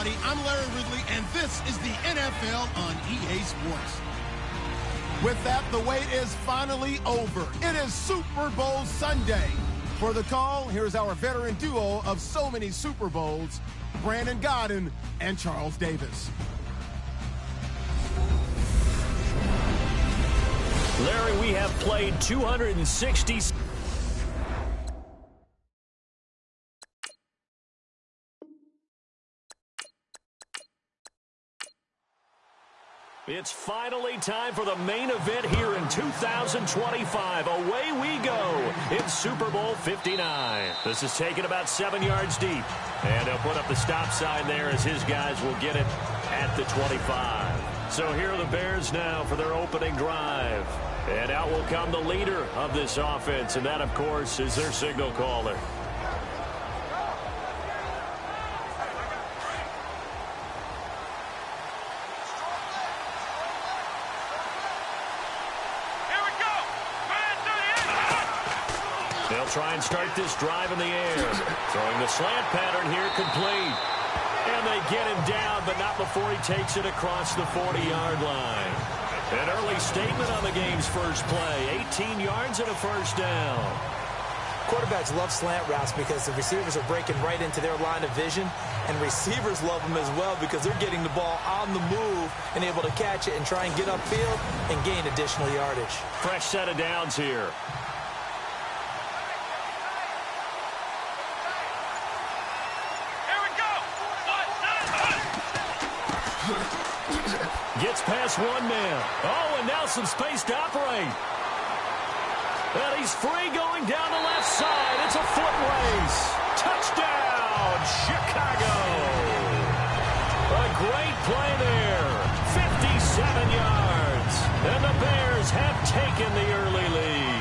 everybody. I'm Larry Ridley, and this is the NFL on EA Sports. With that, the wait is finally over. It is Super Bowl Sunday. For the call, here's our veteran duo of so many Super Bowls, Brandon Gaudin and Charles Davis. Larry, we have played 260. It's finally time for the main event here in 2025. Away we go in Super Bowl 59. This is taken about 7 yards deep. And he'll put up the stop sign there as his guys will get it at the 25. So here are the Bears now for their opening drive. And out will come the leader of this offense. And that, of course, is their signal caller. They'll try and start this drive in the air. Throwing the slant pattern here, complete. And they get him down, but not before he takes it across the 40-yard line. An early statement on the game's first play. 18 yards and a first down. Quarterbacks love slant routes because the receivers are breaking right into their line of vision, and receivers love them as well because they're getting the ball on the move and able to catch it and try and get upfield and gain additional yardage. Fresh set of downs here. Gets past one man. Oh, and now some space to operate. And he's free going down the left side. It's a foot race. Touchdown, Chicago. A great play there. 57 yards. And the Bears have taken the early lead.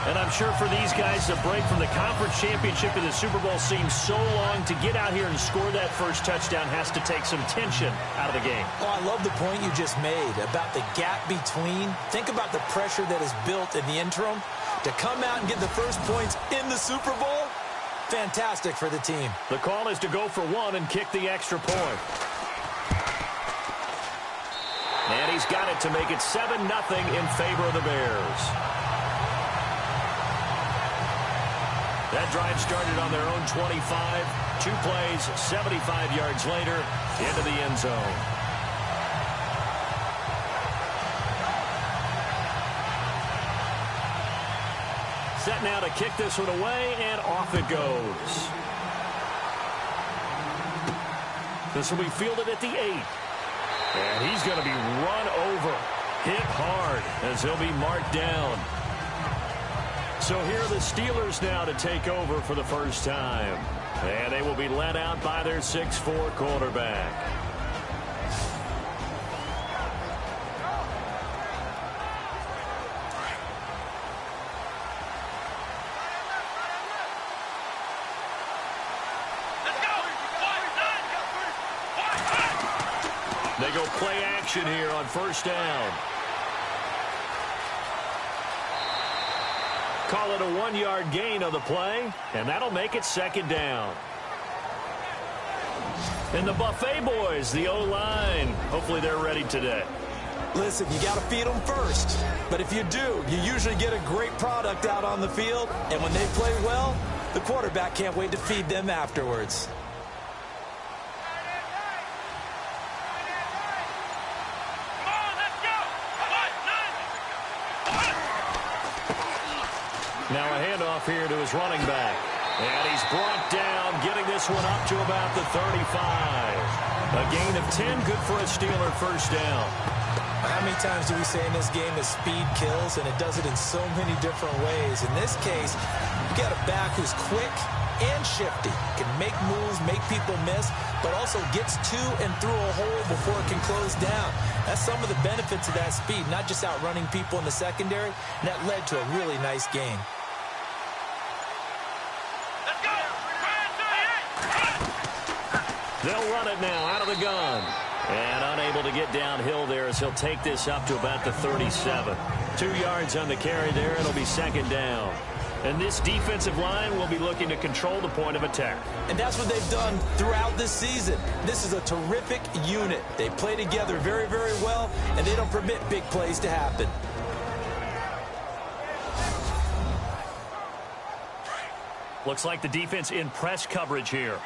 And I'm sure for these guys, the break from the conference championship to the Super Bowl seems so long. To get out here and score that first touchdown has to take some tension out of the game. Oh, I love the point you just made about the gap between. Think about the pressure that is built in the interim. To come out and get the first points in the Super Bowl, fantastic for the team. The call is to go for one and kick the extra point. And he's got it to make it 7-0 in favor of the Bears. That drive started on their own 25. 2 plays, 75 yards later, into the end zone. Set now to kick this one away, and off it goes. This will be fielded at the 8. And he's going to be run over, hit hard, as he'll be marked down. So here are the Steelers now to take over for the first time. And they will be led out by their 6'4" quarterback. They go play action here on first down. Call it a 1-yard gain on the play, and that'll make it second down. And the Buffet boys, the O-line, hopefully they're ready today. Listen, you got to feed them first. But if you do, you usually get a great product out on the field. And when they play well, the quarterback can't wait to feed them afterwards. Now a handoff here to his running back. And he's brought down, getting this one up to about the 35. A gain of 10, good for a Steeler first down. How many times do we say in this game that speed kills, and it does it in so many different ways? In this case, you got a back who's quick and shifty, can make moves, make people miss, but also gets to and through a hole before it can close down. That's some of the benefits of that speed, not just outrunning people in the secondary, and that led to a really nice game. They'll run it now out of the gun. And unable to get downhill there as he'll take this up to about the 37. 2 yards on the carry there. It'll be second down. And this defensive line will be looking to control the point of attack. And that's what they've done throughout this season. This is a terrific unit. They play together very, very well, and they don't permit big plays to happen. Looks like the defense in press coverage here.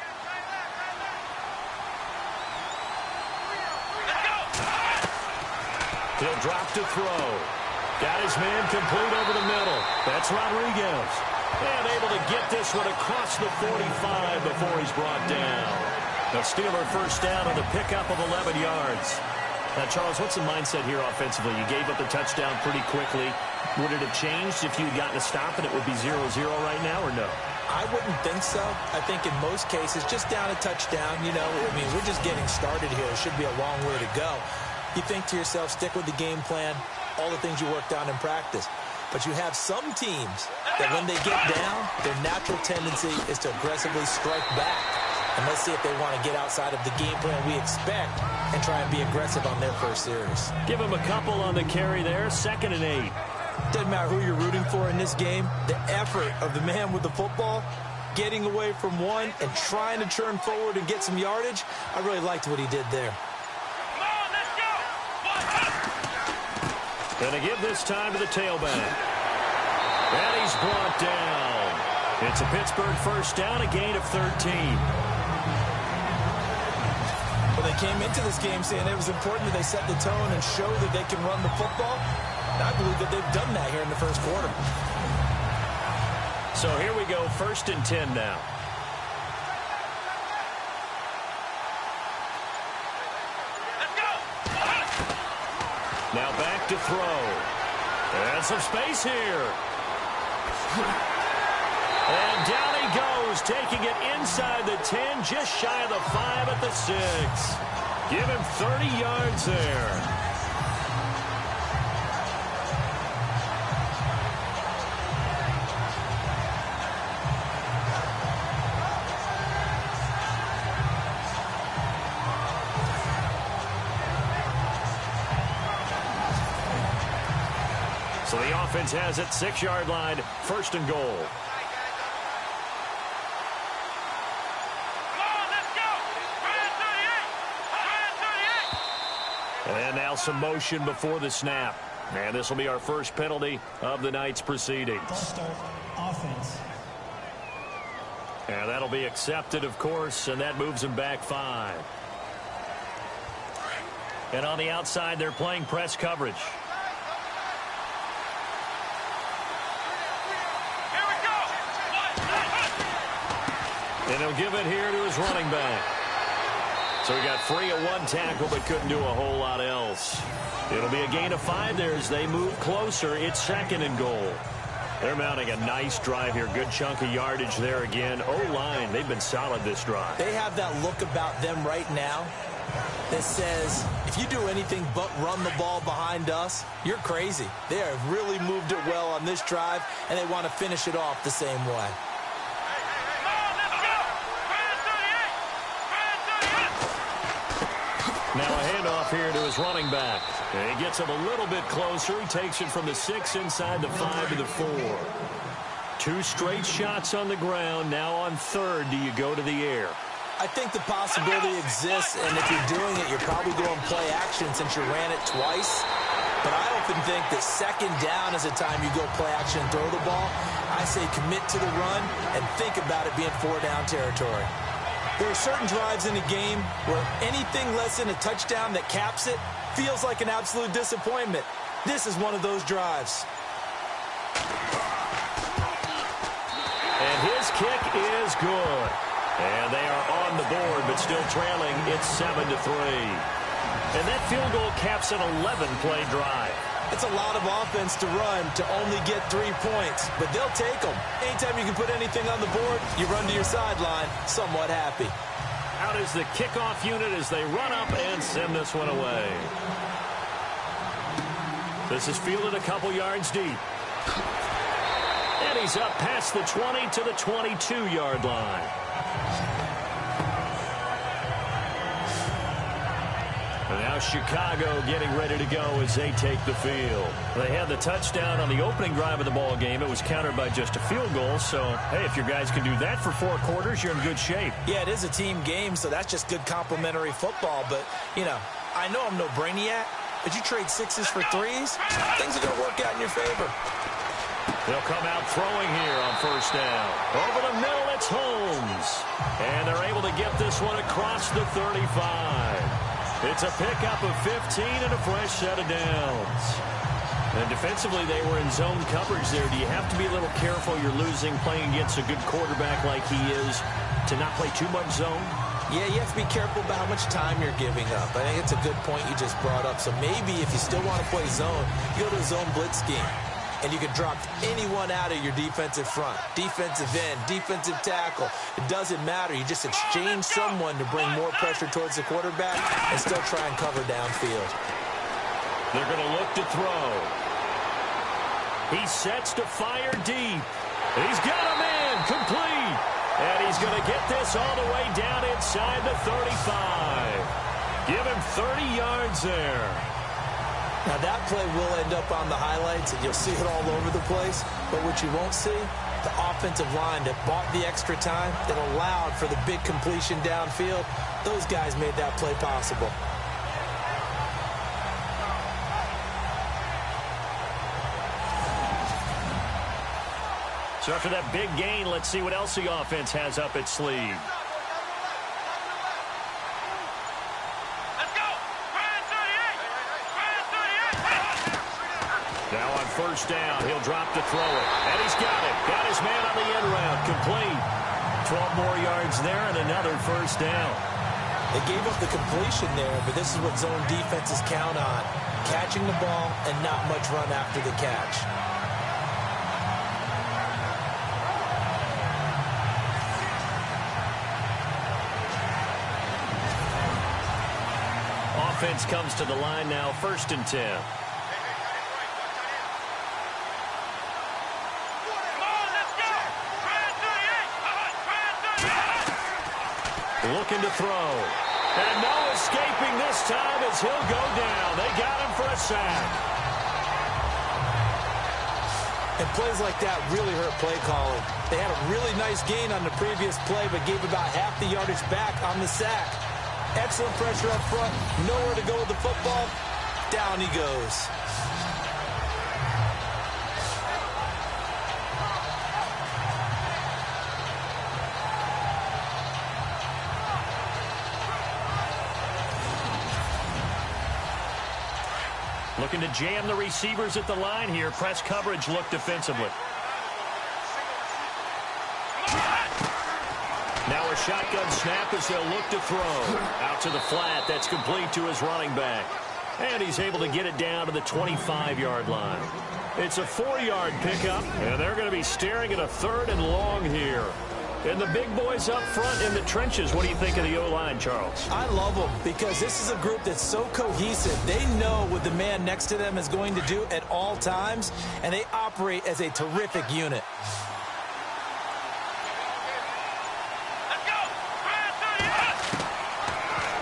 He'll drop to throw. Got his man complete over the middle. That's Rodriguez. And able to get this one across the 45 before he's brought down. The Steeler first down on the pickup of 11 yards. Now, Charles, what's the mindset here offensively? You gave up the touchdown pretty quickly. Would it have changed if you had gotten a stop and it would be 0-0 right now, or no? I wouldn't think so. I think in most cases, just down a touchdown, you know, I mean, we're just getting started here. It should be a long way to go. You think to yourself, stick with the game plan, all the things you worked on in practice. But you have some teams that when they get down, their natural tendency is to aggressively strike back. And let's see if they want to get outside of the game plan we expect and try and be aggressive on their first series. Give him a couple on the carry there, 2nd and 8. Doesn't matter who you're rooting for in this game. The effort of the man with the football, getting away from one and trying to turn forward and get some yardage, I really liked what he did there. Going to give this time to the tailback. And he's brought down. It's a Pittsburgh first down, a gain of 13. Well, they came into this game saying it was important that they set the tone and show that they can run the football. And I believe that they've done that here in the first quarter. So here we go, 1st and 10 now. Now back to throw. And some space here. And down he goes, taking it inside the 10, just shy of the 5 at the 6. Give him 30 yards there. So the offense has it, 6-yard line, 1st and goal. And now some motion before the snap. And this will be our first penalty of the night's proceedings. Start offense. And that'll be accepted, of course, and that moves him back 5. And on the outside, they're playing press coverage. And he'll give it here to his running back. So he got free of 1 tackle, but couldn't do a whole lot else. It'll be a gain of 5 there as they move closer. It's 2nd and goal. They're mounting a nice drive here. Good chunk of yardage there again. O-line, they've been solid this drive. They have that look about them right now that says, if you do anything but run the ball behind us, you're crazy. They have really moved it well on this drive, and they want to finish it off the same way. Now a handoff here to his running back. And he gets him a little bit closer. He takes it from the 6 inside the 5 to the 4. 2 straight shots on the ground. Now on 3rd, do you go to the air? I think the possibility exists, and if you're doing it, you're probably going play action since you ran it twice. But I often think that 2nd down is a time you go play action and throw the ball. I say commit to the run and think about it being 4-down territory. There are certain drives in a game where anything less than a touchdown that caps it feels like an absolute disappointment. This is one of those drives. And his kick is good. And they are on the board, but still trailing. It's 7-3. And that field goal caps an 11-play drive. It's a lot of offense to run to only get 3 points, but they'll take them. Anytime you can put anything on the board, you run to your sideline somewhat happy. Out is the kickoff unit as they run up and send this one away. This is fielded a couple yards deep. And he's up past the 20 to the 22-yard line. And now Chicago getting ready to go as they take the field. They had the touchdown on the opening drive of the ball game. It was countered by just a field goal. So, hey, if your guys can do that for 4 quarters, you're in good shape. Yeah, it is a team game, so that's just good complimentary football. But, you know, I know I'm no brainiac, but you trade 6s for 3s, things are going to work out in your favor. They'll come out throwing here on first down. Over the middle, it's Holmes. And they're able to get this one across the 35. It's a pickup of 15 and a fresh set of downs. And defensively, they were in zone coverage there. Do you have to be a little careful? You're losing playing against a good quarterback like he is to not play too much zone? Yeah, you have to be careful about how much time you're giving up. I think it's a good point you just brought up. So maybe if you still want to play zone, you go to a zone blitz scheme. And you can drop anyone out of your defensive front. Defensive end, defensive tackle. It doesn't matter. You just exchange someone to bring more pressure towards the quarterback and still try and cover downfield. They're going to look to throw. He sets to fire deep. He's got a man complete. And he's going to get this all the way down inside the 35. Give him 30 yards there. Now, that play will end up on the highlights, and you'll see it all over the place. But what you won't see, the offensive line that bought the extra time, that allowed for the big completion downfield, those guys made that play possible. So after that big gain, let's see what else the offense has up its sleeve. Now on first down, he'll drop to throw it. And he's got it. Got his man on the end route. Complete. 12 more yards there and another first down. They gave up the completion there, but this is what zone defenses count on. Catching the ball and not much run after the catch. Offense comes to the line now, 1st and 10. Looking to throw. And no escaping this time as he'll go down. They got him for a sack. And plays like that really hurt play calling. They had a really nice gain on the previous play, but gave about half the yardage back on the sack. Excellent pressure up front. Nowhere to go with the football. Down he goes. Looking to jam the receivers at the line here. Press coverage look defensively. Now a shotgun snap as they'll look to throw. Out to the flat. That's complete to his running back. And he's able to get it down to the 25-yard line. It's a 4-yard pickup, and they're going to be staring at a 3rd and long here. And the big boys up front in the trenches, what do you think of the O-line, Charles? I love them because this is a group that's so cohesive. They know what the man next to them is going to do at all times, and they operate as a terrific unit.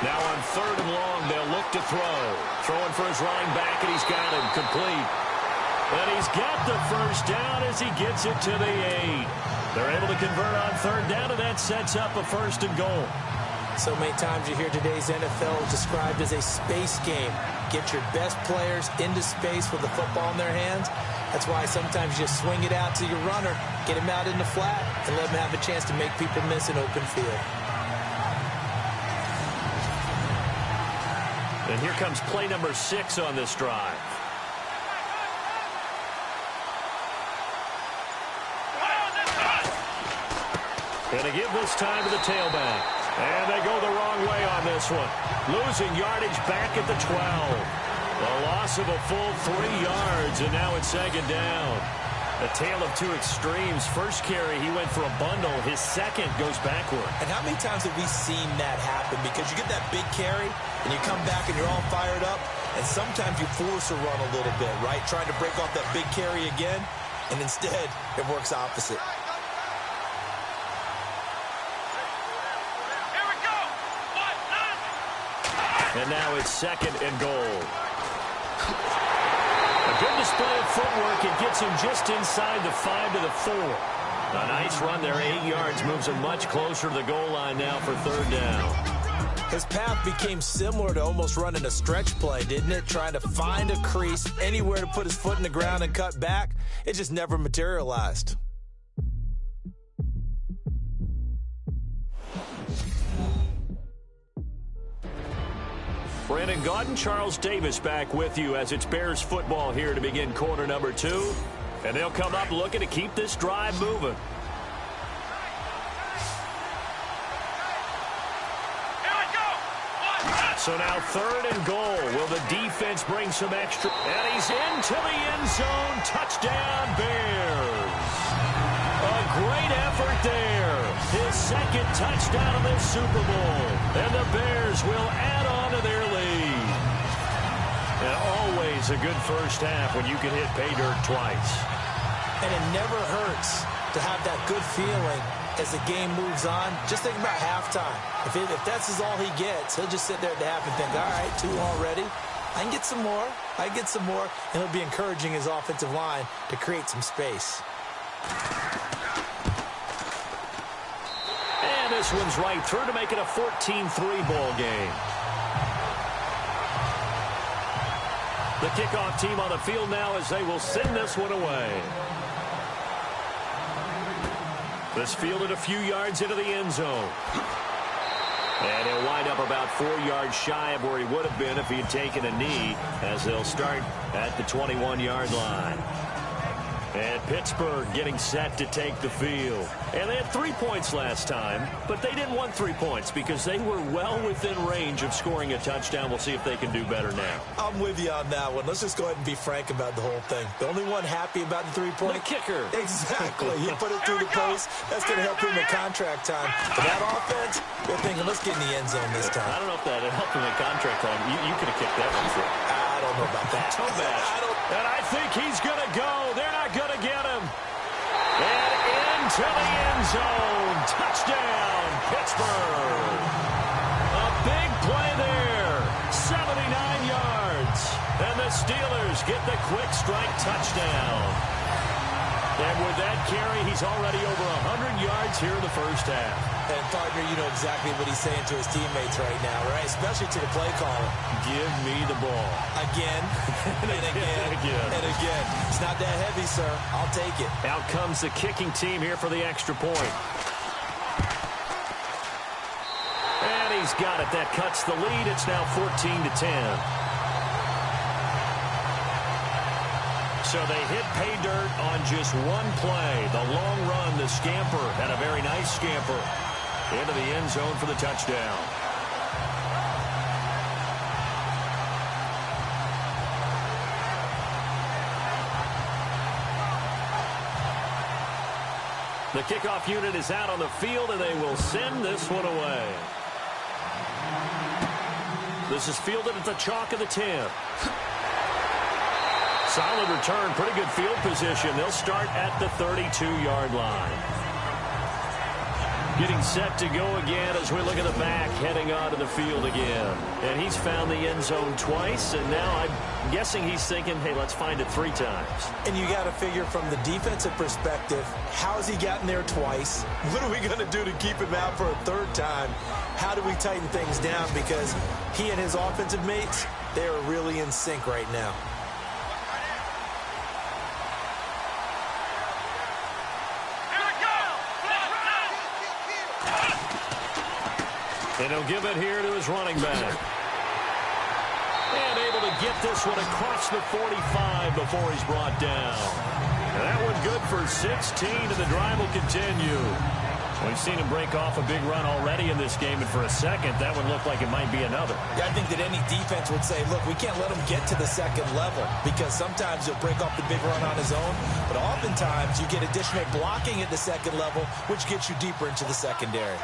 Now on 3rd and long, they'll look to throw. Throwing for his running back, and he's got him complete. And he's got the first down as he gets it to the 8. They're able to convert on 3rd down, and that sets up a 1st and goal. So many times you hear today's NFL described as a space game. Get your best players into space with the football in their hands. That's why sometimes you just swing it out to your runner, get him out in the flat, and let him have a chance to make people miss an open field. And here comes play number 6 on this drive. Going to give this time to the tailback. And they go the wrong way on this one. Losing yardage back at the 12. The loss of a full 3 yards, and now it's 2nd down. A tale of two extremes. First carry, he went for a bundle. His second goes backward. And how many times have we seen that happen? Because you get that big carry, and you come back and you're all fired up, and sometimes you force a run a little bit, right? Trying to break off that big carry again, and instead it works opposite. And now it's 2nd and goal. A good display of footwork. It gets him just inside the 5 to the 4. A nice run there, 8 yards, moves him much closer to the goal line now for 3rd down. His path became similar to almost running a stretch play, didn't it? Trying to find a crease, anywhere to put his foot in the ground and cut back. It just never materialized. Brandon Gaudin, Charles Davis back with you as it's Bears football here to begin quarter number 2. And they'll come up looking to keep this drive moving. So now 3rd and goal. Will the defense bring some extra? And he's into the end zone. Touchdown, Bears. A great effort there. His 2nd touchdown of this Super Bowl. And the Bears will add on to their lead. And always a good first half when you can hit pay dirt twice. And it never hurts to have that good feeling as the game moves on. Just think about halftime. If that's all he gets, he'll just sit there at the half and think, all right, 2 already. I can get some more. I can get some more. And he'll be encouraging his offensive line to create some space. And this one's right through to make it a 14-3 ball game. The kickoff team on the field now as they will send this one away. This fielded a few yards into the end zone. And he'll wind up about 4 yards shy of where he would have been if he had taken a knee, as they'll start at the 21-yard line. And Pittsburgh getting set to take the field. And they had 3 points last time, but they didn't want 3 points because they were well within range of scoring a touchdown. We'll see if they can do better now. I'm with you on that one. Let's just go ahead and be frank about the whole thing. The only one happy about the 3-point? The kicker. Exactly. He put it through the post. That's going to help him in contract time. But that offense, they're thinking, let's get in the end zone this time. I don't know if that helped him in contract time. You could have kicked that one through. I don't know about that. So bad. And I think he's going to go. They're not going to get him. And into the end zone. Touchdown, Pittsburgh. A big play there. 79 yards. And the Steelers get the quick strike touchdown. And with that carry, he's already over 100 yards here in the first half. And, partner, you know exactly what he's saying to his teammates right now, right? Especially to the play caller. Give me the ball. Again, and again, and again. It's not that heavy, sir. I'll take it. Out comes the kicking team here for the extra point. And he's got it. That cuts the lead. It's now 14-10. So they hit pay dirt on just one play. The long run, the scamper, and a very nice scamper into the end zone for the touchdown. The kickoff unit is out on the field, and they will send this one away. This is fielded at the chalk of the 10. Solid return, pretty good field position. They'll start at the 32-yard line. Getting set to go again as we look at the back, heading onto the field again. And he's found the end zone twice, and now I'm guessing he's thinking, hey, let's find it 3 times. And you got to figure from the defensive perspective, how's he gotten there twice? What are we going to do to keep him out for a 3rd time? How do we tighten things down? Because he and his offensive mates, they are really in sync right now. And he'll give it here to his running back. And able to get this one across the 45 before he's brought down. And that one good for 16, and the drive will continue. We've seen him break off a big run already in this game, and for a second, that one looked like it might be another. Yeah, I think that any defense would say, look, we can't let him get to the 2nd level, because sometimes he'll break off the big run on his own, but oftentimes you get additional blocking at the 2nd level, which gets you deeper into the secondary.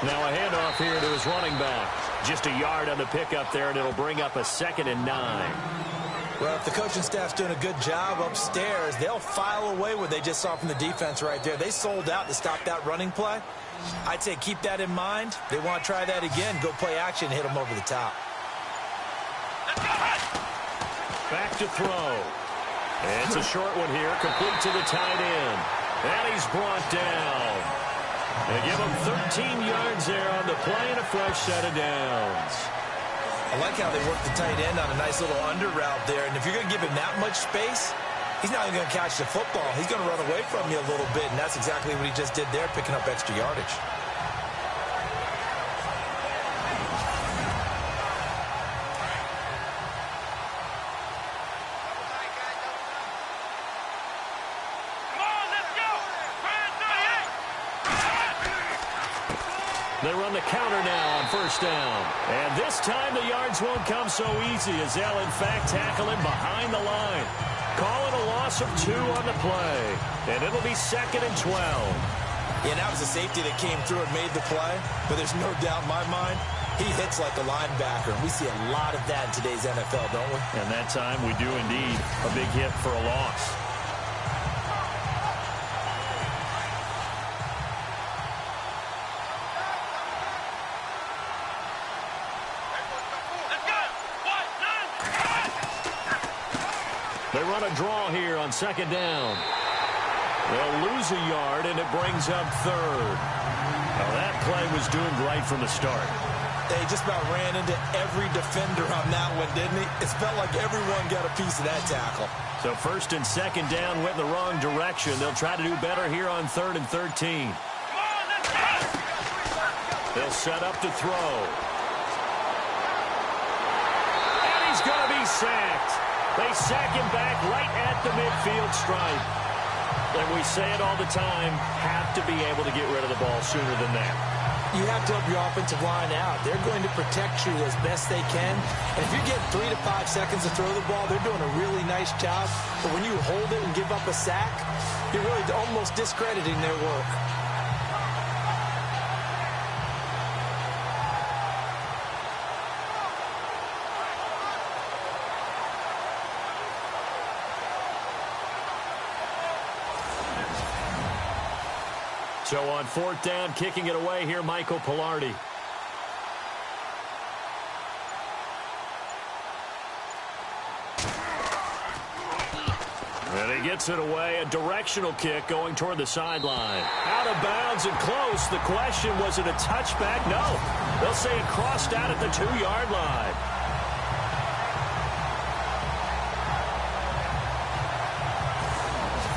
Now a handoff here to his running back. Just a yard on the pickup there, and it'll bring up a 2nd and 9. Well, if the coaching staff's doing a good job upstairs, they'll file away what they just saw from the defense right there. They sold out to stop that running play. I'd say keep that in mind. They want to try that again. Go play action, hit them over the top. Back to throw. It's a short one here, complete to the tight end. And he's brought down. They give him 13 yards there on the play and a fresh set of downs. I like how they work the tight end on a nice little under route there. And if you're going to give him that much space, he's not even going to catch the football. He's going to run away from you a little bit, and that's exactly what he just did there, picking up extra yardage. They run the counter now on first down. And this time the yards won't come so easy as they'll, in fact, tackle him behind the line. Call it a loss of 2 on the play. And it'll be 2nd and 12. Yeah, that was a safety that came through and made the play. But there's no doubt in my mind, he hits like a linebacker. We see a lot of that in today's NFL, don't we? And that time we do indeed. A big hit for a loss. They run a draw here on 2nd down. They'll lose a yard, and it brings up 3rd. Now, that play was doomed right from the start. They just about ran into every defender on that one, didn't he? It felt like everyone got a piece of that tackle. So 1st and 2nd down went in the wrong direction. They'll try to do better here on 3rd and 13. They'll set up to throw. And he's going to be sacked. They sack him back right at the midfield stripe. And we say it all the time, have to be able to get rid of the ball sooner than that. You have to help your offensive line out. They're going to protect you as best they can. And if you get 3 to 5 seconds to throw the ball, they're doing a really nice job. But when you hold it and give up a sack, you're really almost discrediting their work. So on 4th down, kicking it away here, Michael Palardy. And he gets it away, a directional kick going toward the sideline. Out of bounds and close. The question, was it a touchback? No. They'll say it crossed out at the 2-yard line.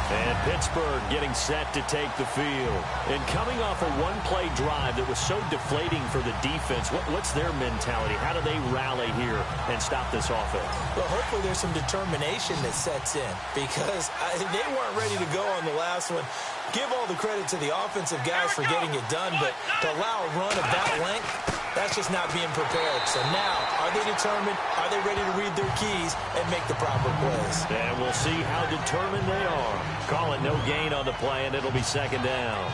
And Pittsburgh getting set to take the field. And coming off a one-play drive that was so deflating for the defense, what's their mentality? How do they rally here and stop this offense? Well, hopefully there's some determination that sets in because they weren't ready to go on the last one. Give all the credit to the offensive guys for getting it done, but to allow a run of that length, that's just not being prepared. So now, are they determined? Are they ready to read their keys and make the proper plays? And we'll see how determined they are. Call it no gain on the play, and it'll be 2nd down.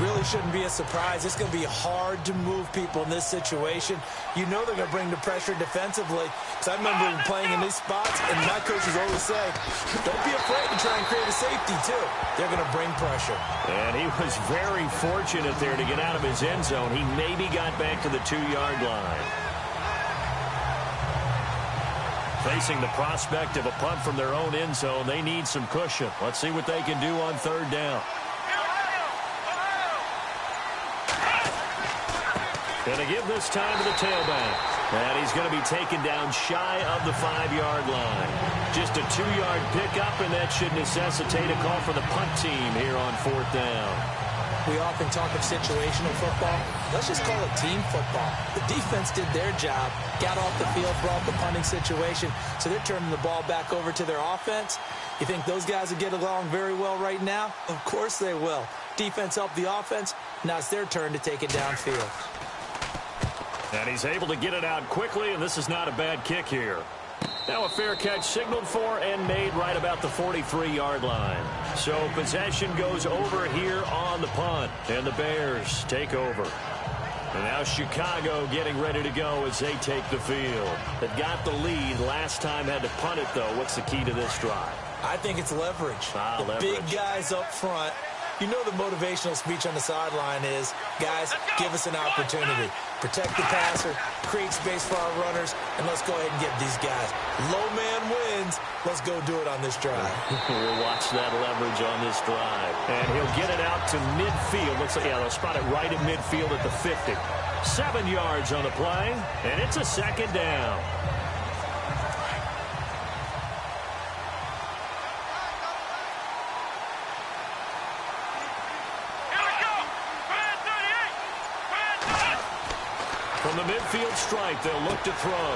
Really shouldn't be a surprise. It's going to be hard to move people in this situation. You know they're going to bring the pressure defensively. Because I remember playing in these spots, and my coaches always say, don't be afraid to try and create a safety, too. They're going to bring pressure. And he was very fortunate there to get out of his end zone. He maybe got back to the 2-yard line. Facing the prospect of a punt from their own end zone, they need some cushion. Let's see what they can do on 3rd down. Going to give this time to the tailback. And he's going to be taken down shy of the 5-yard line. Just a 2-yard pickup, and that should necessitate a call for the punt team here on 4th down. We often talk of situational football. Let's just call it team football. The defense did their job, got off the field, brought the punting situation, so they're turning the ball back over to their offense. You think those guys will get along very well right now? Of course they will. Defense helped the offense. Now it's their turn to take it downfield. And he's able to get it out quickly, and this is not a bad kick here. Now a fair catch signaled for and made right about the 43-yard line. So possession goes over here on the punt, and the Bears take over. And now Chicago getting ready to go as they take the field. They've got the lead. Last time had to punt it, though. What's the key to this drive? I think it's leverage. Leverage. Big guys up front. You know the motivational speech on the sideline is, guys, give us an opportunity. Protect the passer, create space for our runners, and let's go ahead and get these guys. Low man wins. Let's go do it on this drive. We'll watch that leverage on this drive. And he'll get it out to midfield. Looks like, they'll spot it right at midfield at the 50. 7 yards on the play, and it's a second down. From the midfield stripe, they'll look to throw.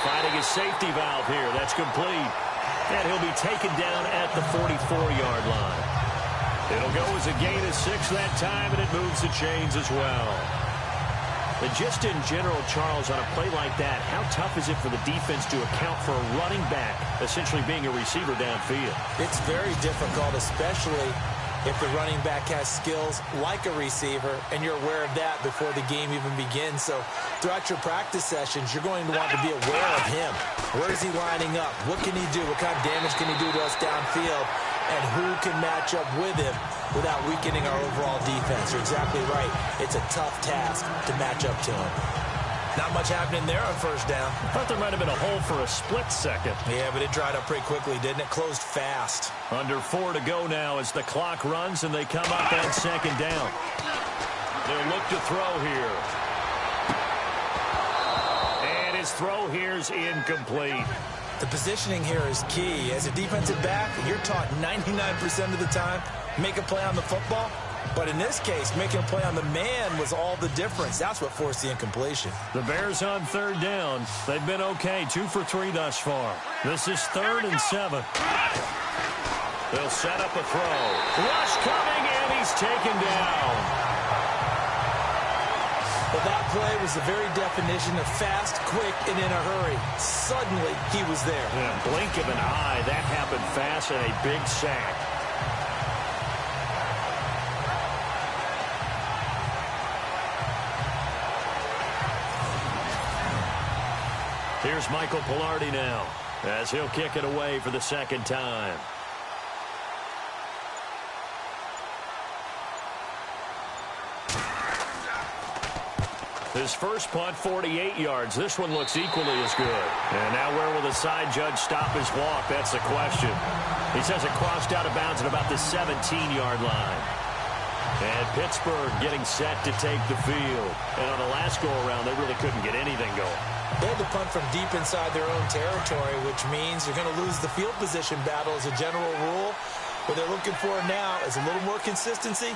Finding his safety valve here. That's complete. And he'll be taken down at the 44-yard line. It'll go as a gain of 6 that time, and it moves the chains as well. But just in general, Charles, on a play like that, how tough is it for the defense to account for a running back essentially being a receiver downfield? It's very difficult, especially if the running back has skills like a receiver, and you're aware of that before the game even begins. So throughout your practice sessions, you're going to want to be aware of him. Where is he lining up? What can he do? What kind of damage can he do to us downfield? And who can match up with him without weakening our overall defense? You're exactly right. It's a tough task to match up to him. Not much happening there on first down. I thought there might have been a hole for a split second. Yeah, but it dried up pretty quickly, didn't it? Closed fast. Under 4 to go now as the clock runs and they come up on second down. They'll look to throw here. And his throw here's incomplete. The positioning here is key. As a defensive back, you're taught 99% of the time, make a play on the football. But in this case, making a play on the man was all the difference. That's what forced the incompletion. The Bears on third down. They've been okay, 2 for 3 thus far. This is 3rd and 7. They'll set up a throw. Rush coming, and he's taken down. But that play was the very definition of fast, quick, and in a hurry. Suddenly, he was there. Yeah, blink of an eye. That happened fast and a big sack. Here's Michael Palardy now as he'll kick it away for the second time. His first punt, 48 yards. This one looks equally as good. And now where will the side judge stop his walk? That's the question. He says it crossed out of bounds at about the 17-yard line. And Pittsburgh getting set to take the field. And on the last go-around, they really couldn't get anything going. They had to punt from deep inside their own territory, which means you're going to lose the field position battle as a general rule. What they're looking for now is a little more consistency,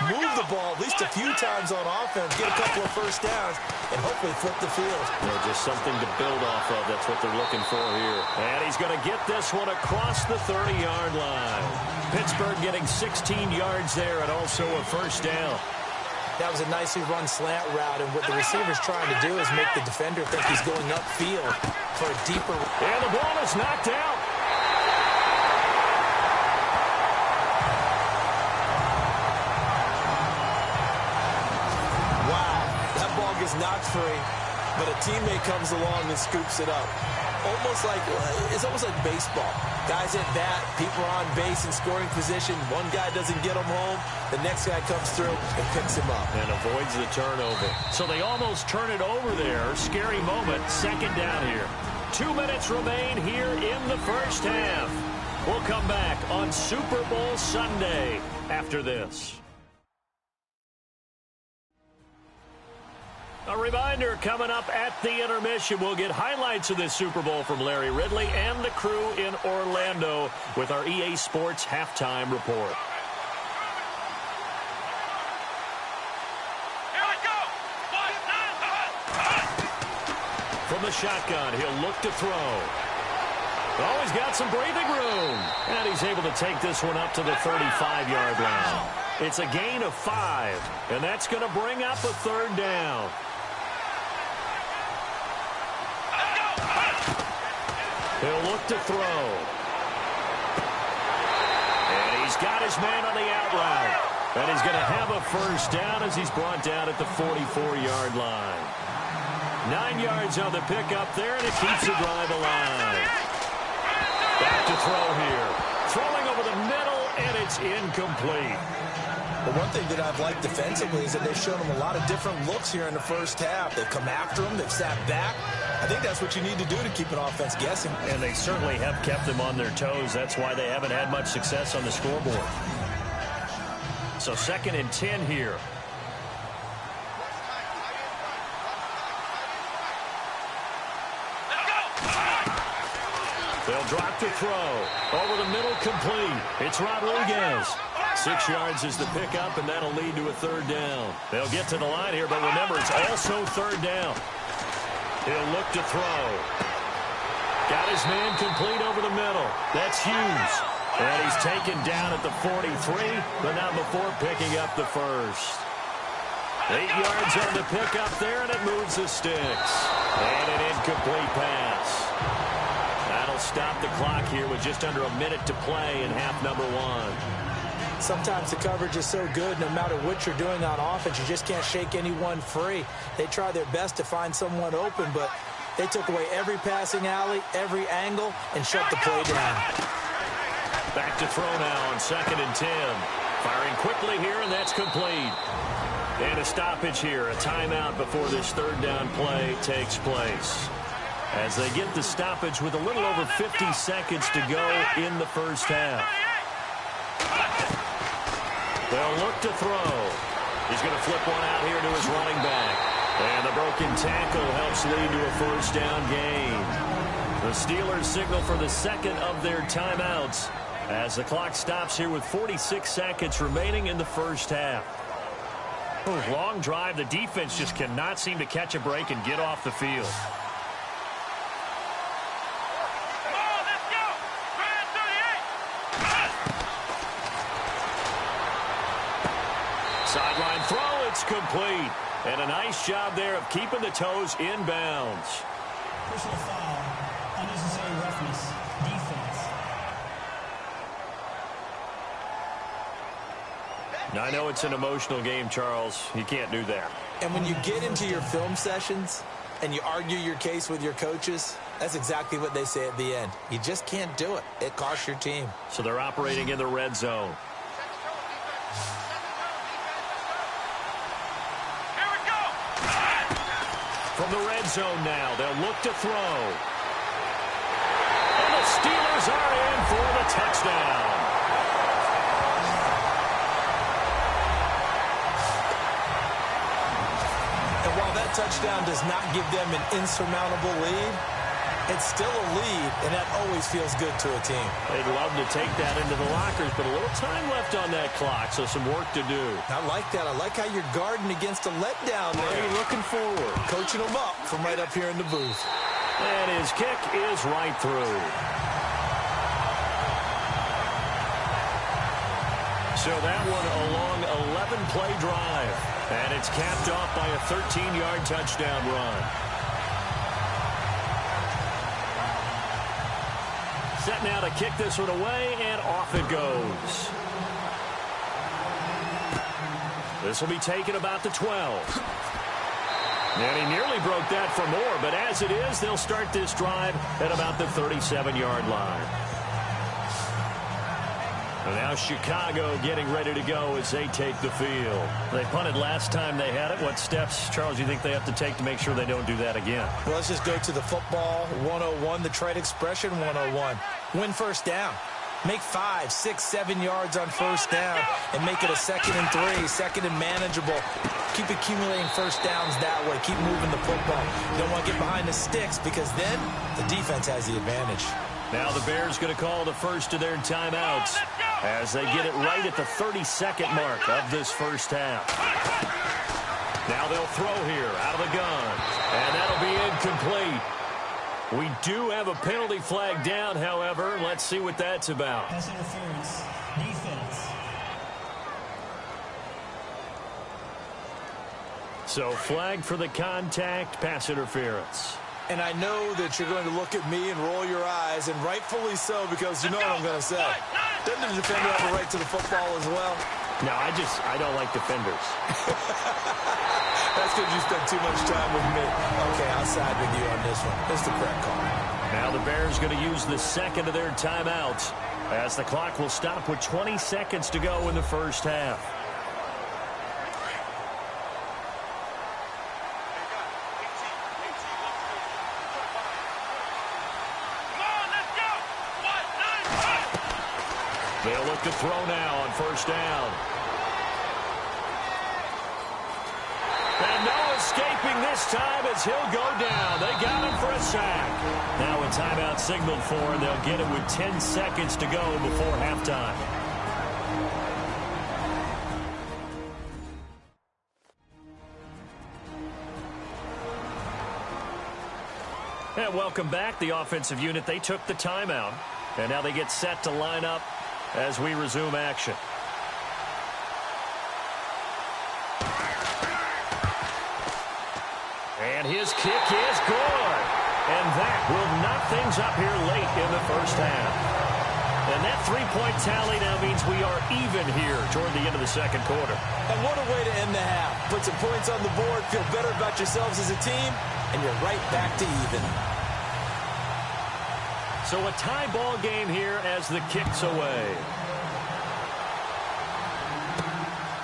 move the ball at least a few times on offense, get a couple of first downs, and hopefully flip the field. Yeah, just something to build off of. That's what they're looking for here. And he's going to get this one across the 30-yard line. Pittsburgh getting 16 yards there and also a first down. That was a nicely run slant route, and what the receiver's trying to do is make the defender think he's going upfield for a deeper. And the ball is knocked out. Wow, that ball gets knocked free, but a teammate comes along and scoops it up. It's almost like baseball. Guys at bat, people are on base in scoring position. One guy doesn't get him home. The next guy comes through and picks him up. And avoids the turnover. So they almost turn it over there. Scary moment. Second down here. 2 minutes remain here in the first half. We'll come back on Super Bowl Sunday after this. A reminder, coming up at the intermission, we'll get highlights of this Super Bowl from Larry Ridley and the crew in Orlando with our EA Sports Halftime Report. Here we go! From the shotgun, he'll look to throw. Oh, he's got some breathing room. And he's able to take this one up to the 35-yard line. It's a gain of 5, and that's going to bring up a third down. He'll look to throw. And he's got his man on the out route. And he's going to have a first down as he's brought down at the 44-yard line. 9 yards on the pickup there, and it keeps the drive alive. Back to throw here. Throwing over the middle, and it's incomplete. But one thing that I've liked defensively is that they've shown him a lot of different looks here in the first half. They've come after him. They've sat back. I think that's what you need to do to keep an offense guessing. And they certainly have kept them on their toes. That's why they haven't had much success on the scoreboard. So 2nd and 10 here. They'll drop to throw. Over the middle, complete. It's Rodriguez. 6 yards is the pickup, and that'll lead to a 3rd down. They'll get to the line here, but remember, it's also 3rd down. He'll look to throw. Got his man complete over the middle. That's Hughes. And he's taken down at the 43, but not before picking up the first. 8 yards on the pickup there, and it moves the sticks. And an incomplete pass. That'll stop the clock here with just under a minute to play in half number 1. Sometimes the coverage is so good, no matter what you're doing on offense, you just can't shake anyone free. They try their best to find someone open, but they took away every passing alley, every angle, and shut the play down. Back to throw now on 2nd and 10. Firing quickly here, and that's complete. And a stoppage here, a timeout before this 3rd down play takes place. As they get the stoppage with a little over 50 seconds to go in the first half. They'll look to throw. He's going to flip one out here to his running back. And the broken tackle helps lead to a 1st down gain. The Steelers signal for the 2nd of their timeouts as the clock stops here with 46 seconds remaining in the first half. Long drive. The defense just cannot seem to catch a break and get off the field. Sideline throw, it's complete. And a nice job there of keeping the toes in bounds. Personal foul, unnecessary roughness, defense. Now, I know it's an emotional game, Charles. You can't do that. And when you get into your film sessions and you argue your case with your coaches, that's exactly what they say at the end. You just can't do it. It costs your team. So they're operating in the red zone. From the red zone now, they'll look to throw. And the Steelers are in for the touchdown. And while that touchdown does not give them an insurmountable lead, it's still a lead, and that always feels good to a team. They'd love to take that into the lockers, but a little time left on that clock, so some work to do. I like that. I like how you're guarding against a letdown there. Already looking forward. Coaching them up from right up here in the booth. And his kick is right through. So that one a long 11-play drive. And it's capped off by a 13-yard touchdown run. Set now to kick this one away, and off it goes. This will be taken about the 12. And he nearly broke that for more, but as it is, they'll start this drive at about the 37-yard line. And now Chicago getting ready to go as they take the field. They punted last time they had it. What steps, Charles, do you think they have to take to make sure they don't do that again? Well, let's just go to the football 101, the trade expression 101. Win first down. Make 5, 6, 7 yards on first down and make it a 2nd and 3, 2nd and manageable. Keep accumulating first downs that way. Keep moving the football. You don't want to get behind the sticks because then the defense has the advantage. Now the Bears going to call the first of their timeouts as they get it right at the 32nd mark of this first half. Now they'll throw here out of the gun, and that'll be incomplete. We do have a penalty flag down, however. Let's see what that's about. Pass interference, defense. So flag for the contact, pass interference. And I know that you're going to look at me and roll your eyes, and rightfully so, because you know what I'm going to say. Doesn't the defender have a right to the football as well? No, I don't like defenders. That's because you spent too much time with me. Okay, I'll side with you on this one. It's the correct call. Now the Bears going to use the second of their timeouts as the clock will stop with 20 seconds to go in the first half. They'll look to throw now on first down. And no escaping this time as he'll go down. They got him for a sack. Now a timeout signaled for, and they'll get it with 10 seconds to go before halftime. And welcome back. The offensive unit, they took the timeout. And now they get set to line up as we resume action. And his kick is good. And that will knock things up here late in the first half. And that three-point tally now means we are even here toward the end of the second quarter. And what a way to end the half. Put some points on the board, feel better about yourselves as a team, and you're right back to even. So a tie ball game here as the kick's away.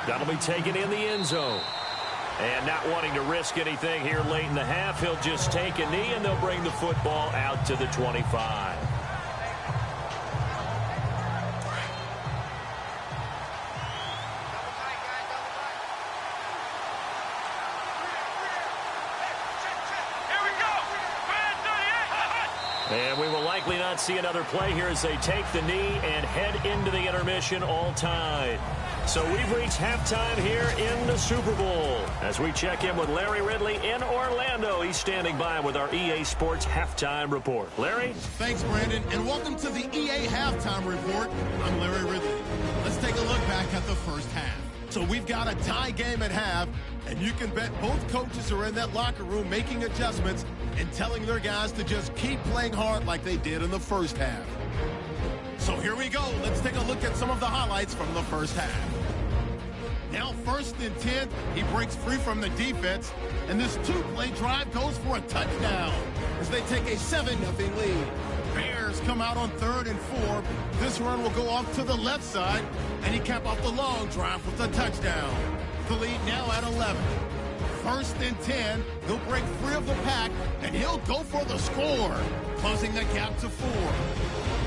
That'll be taken in the end zone. And not wanting to risk anything here late in the half, he'll just take a knee and they'll bring the football out to the 25. And we will likely not see another play here as they take the knee and head into the intermission all tied. So we've reached halftime here in the Super Bowl. As we check in with Larry Ridley in Orlando, he's standing by with our EA Sports Halftime Report. Larry? Thanks, Brandon, and welcome to the EA Halftime Report. I'm Larry Ridley. Let's take a look back at the first half. So we've got a tie game at half, and you can bet both coaches are in that locker room making adjustments and telling their guys to just keep playing hard like they did in the first half. So here we go. Let's take a look at some of the highlights from the first half. Now 1st and 10, he breaks free from the defense, and this two-play drive goes for a touchdown as they take a 7-0 lead. Bears come out on 3rd and 4. This run will go off to the left side, and he cap off the long drive with a touchdown. The lead now at 11. 1st and 10, he'll break free of the pack, and he'll go for the score, closing the gap to 4.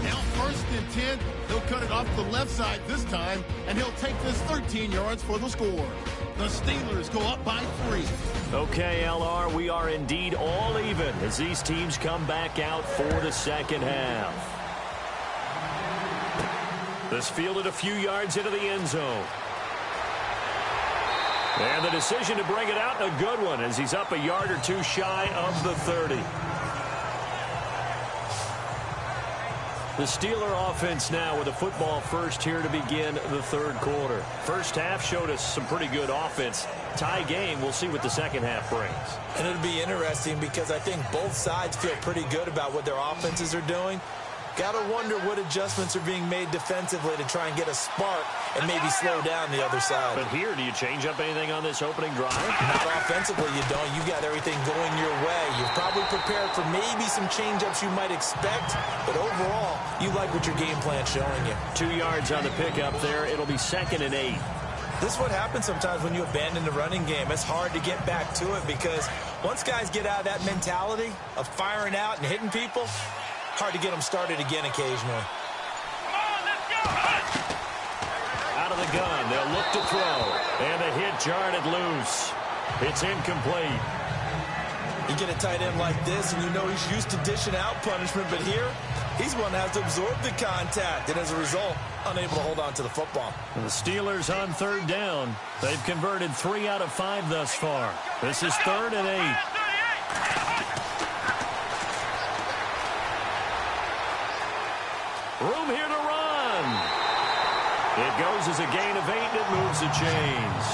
Now 1st and 10, he'll cut it off the left side this time, and he'll take this 13 yards for the score. The Steelers go up by 3. Okay, LR, we are indeed all even as these teams come back out for the second half. This fielded a few yards into the end zone. And the decision to bring it out, a good one, as he's up a yard or two shy of the 30. The Steeler offense now with a football first here to begin the third quarter. First half showed us some pretty good offense. Tie game, we'll see what the second half brings. And it'll be interesting because I think both sides feel pretty good about what their offenses are doing. Got to wonder what adjustments are being made defensively to try and get a spark and maybe slow down the other side. But here, do you change up anything on this opening drive? Not offensively, you don't. You got everything going your way. You've probably prepared for maybe some change-ups you might expect, but overall, you like what your game plan's showing you. 2 yards on the pickup there. It'll be 2nd and 8. This is what happens sometimes when you abandon the running game. It's hard to get back to it because once guys get out of that mentality of firing out and hitting people, hard to get them started again occasionally. Come on, let's go! Out of the gun, they'll look to throw. And the hit jarred it loose. It's incomplete. You get a tight end like this, and you know he's used to dishing out punishment, but here, he's one that has to absorb the contact, and as a result, unable to hold on to the football. And the Steelers on 3rd down. They've converted 3 out of 5 thus far. This is 3rd and 8. Room here to run. It goes as a gain of 8, and it moves the chains.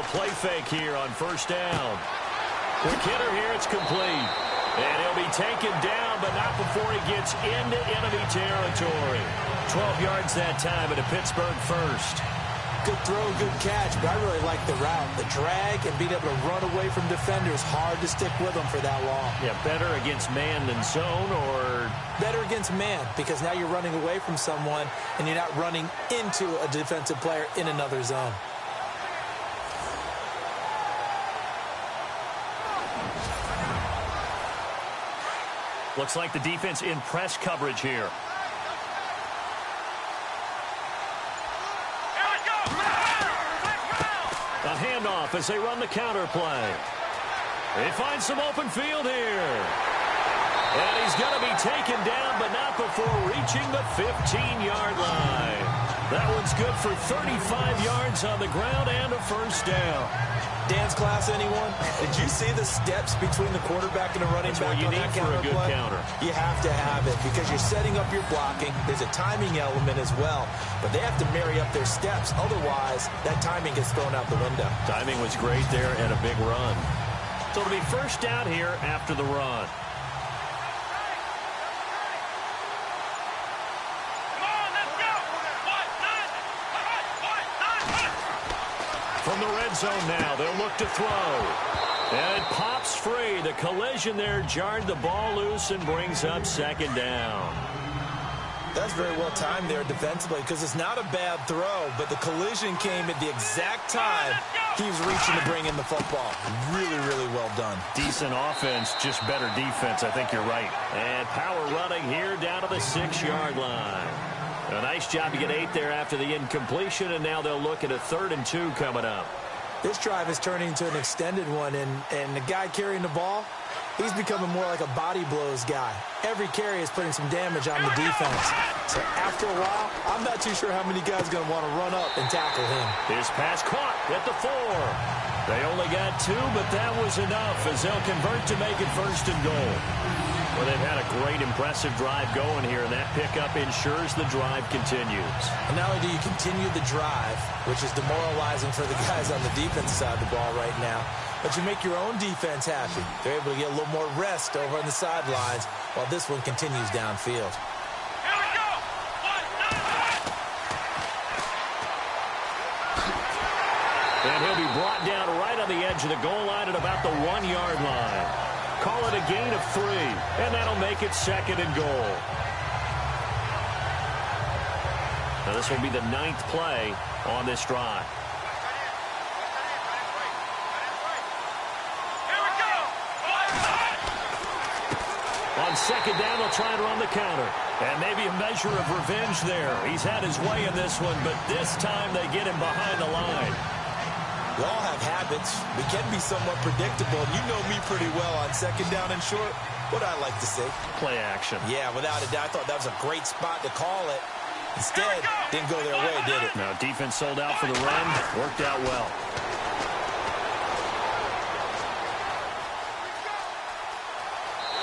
little play fake here on first down. Quick hitter here, it's complete. And he'll be taken down, but not before he gets into enemy territory. 12 yards that time, and a Pittsburgh first. Good throw, good catch, but I really like the route. The drag and being able to run away from defenders, hard to stick with them for that long. Yeah, better against man than zone, or? Better against man, because now you're running away from someone and you're not running into a defensive player in another zone. Looks like the defense in press coverage here. A handoff as they run the counter play. They find some open field here. And he's going to be taken down, but not before reaching the 15-yard line. That one's good for 35 yards on the ground and a first down. Dance class, anyone? Did you see the steps between the quarterback and the running back on that counter play? That's what you need for a good counter. You have to have it because you're setting up your blocking. There's a timing element as well, but they have to marry up their steps. Otherwise, that timing gets thrown out the window. Timing was great there and a big run. So it'll be first down here after the run. From the red zone now, they'll look to throw. And it pops free. The collision there jarred the ball loose and brings up second down. That's very well timed there defensively because it's not a bad throw, but the collision came at the exact time he was reaching to bring in the football. Really, really well done. Decent offense, just better defense. I think you're right. And power running here down to the 6-yard line. A nice job to get 8 there after the incompletion, and now they'll look at a 3rd and 2 coming up. This drive is turning into an extended one, and the guy carrying the ball, he's becoming more like a body blows guy. Every carry is putting some damage on the defense. So after a while, I'm not too sure how many guys are going to want to run up and tackle him. His pass caught at the 4. They only got 2, but that was enough as they'll convert to make it 1st and goal. Well, they've had a great, impressive drive going here, and that pickup ensures the drive continues. And not only do you continue the drive, which is demoralizing for the guys on the defensive side of the ball right now, but you make your own defense happy. They're able to get a little more rest over on the sidelines while this one continues downfield. Here we go! And he'll be brought down right on the edge of the goal line at about the 1-yard line. Call it a gain of 3, and that'll make it 2nd and goal. Now this will be the 9th play on this drive. Here we go! On 2nd down, they'll try and run the counter. And maybe a measure of revenge there. He's had his way in this one, but this time they get him behind the line. We all have habits. We can be somewhat predictable. And you know me pretty well on 2nd down and short. What I like to say? Play action. Yeah, without a doubt. I thought that was a great spot to call it. Instead, didn't go their way, did it? Now, defense sold out for the run. Worked out well.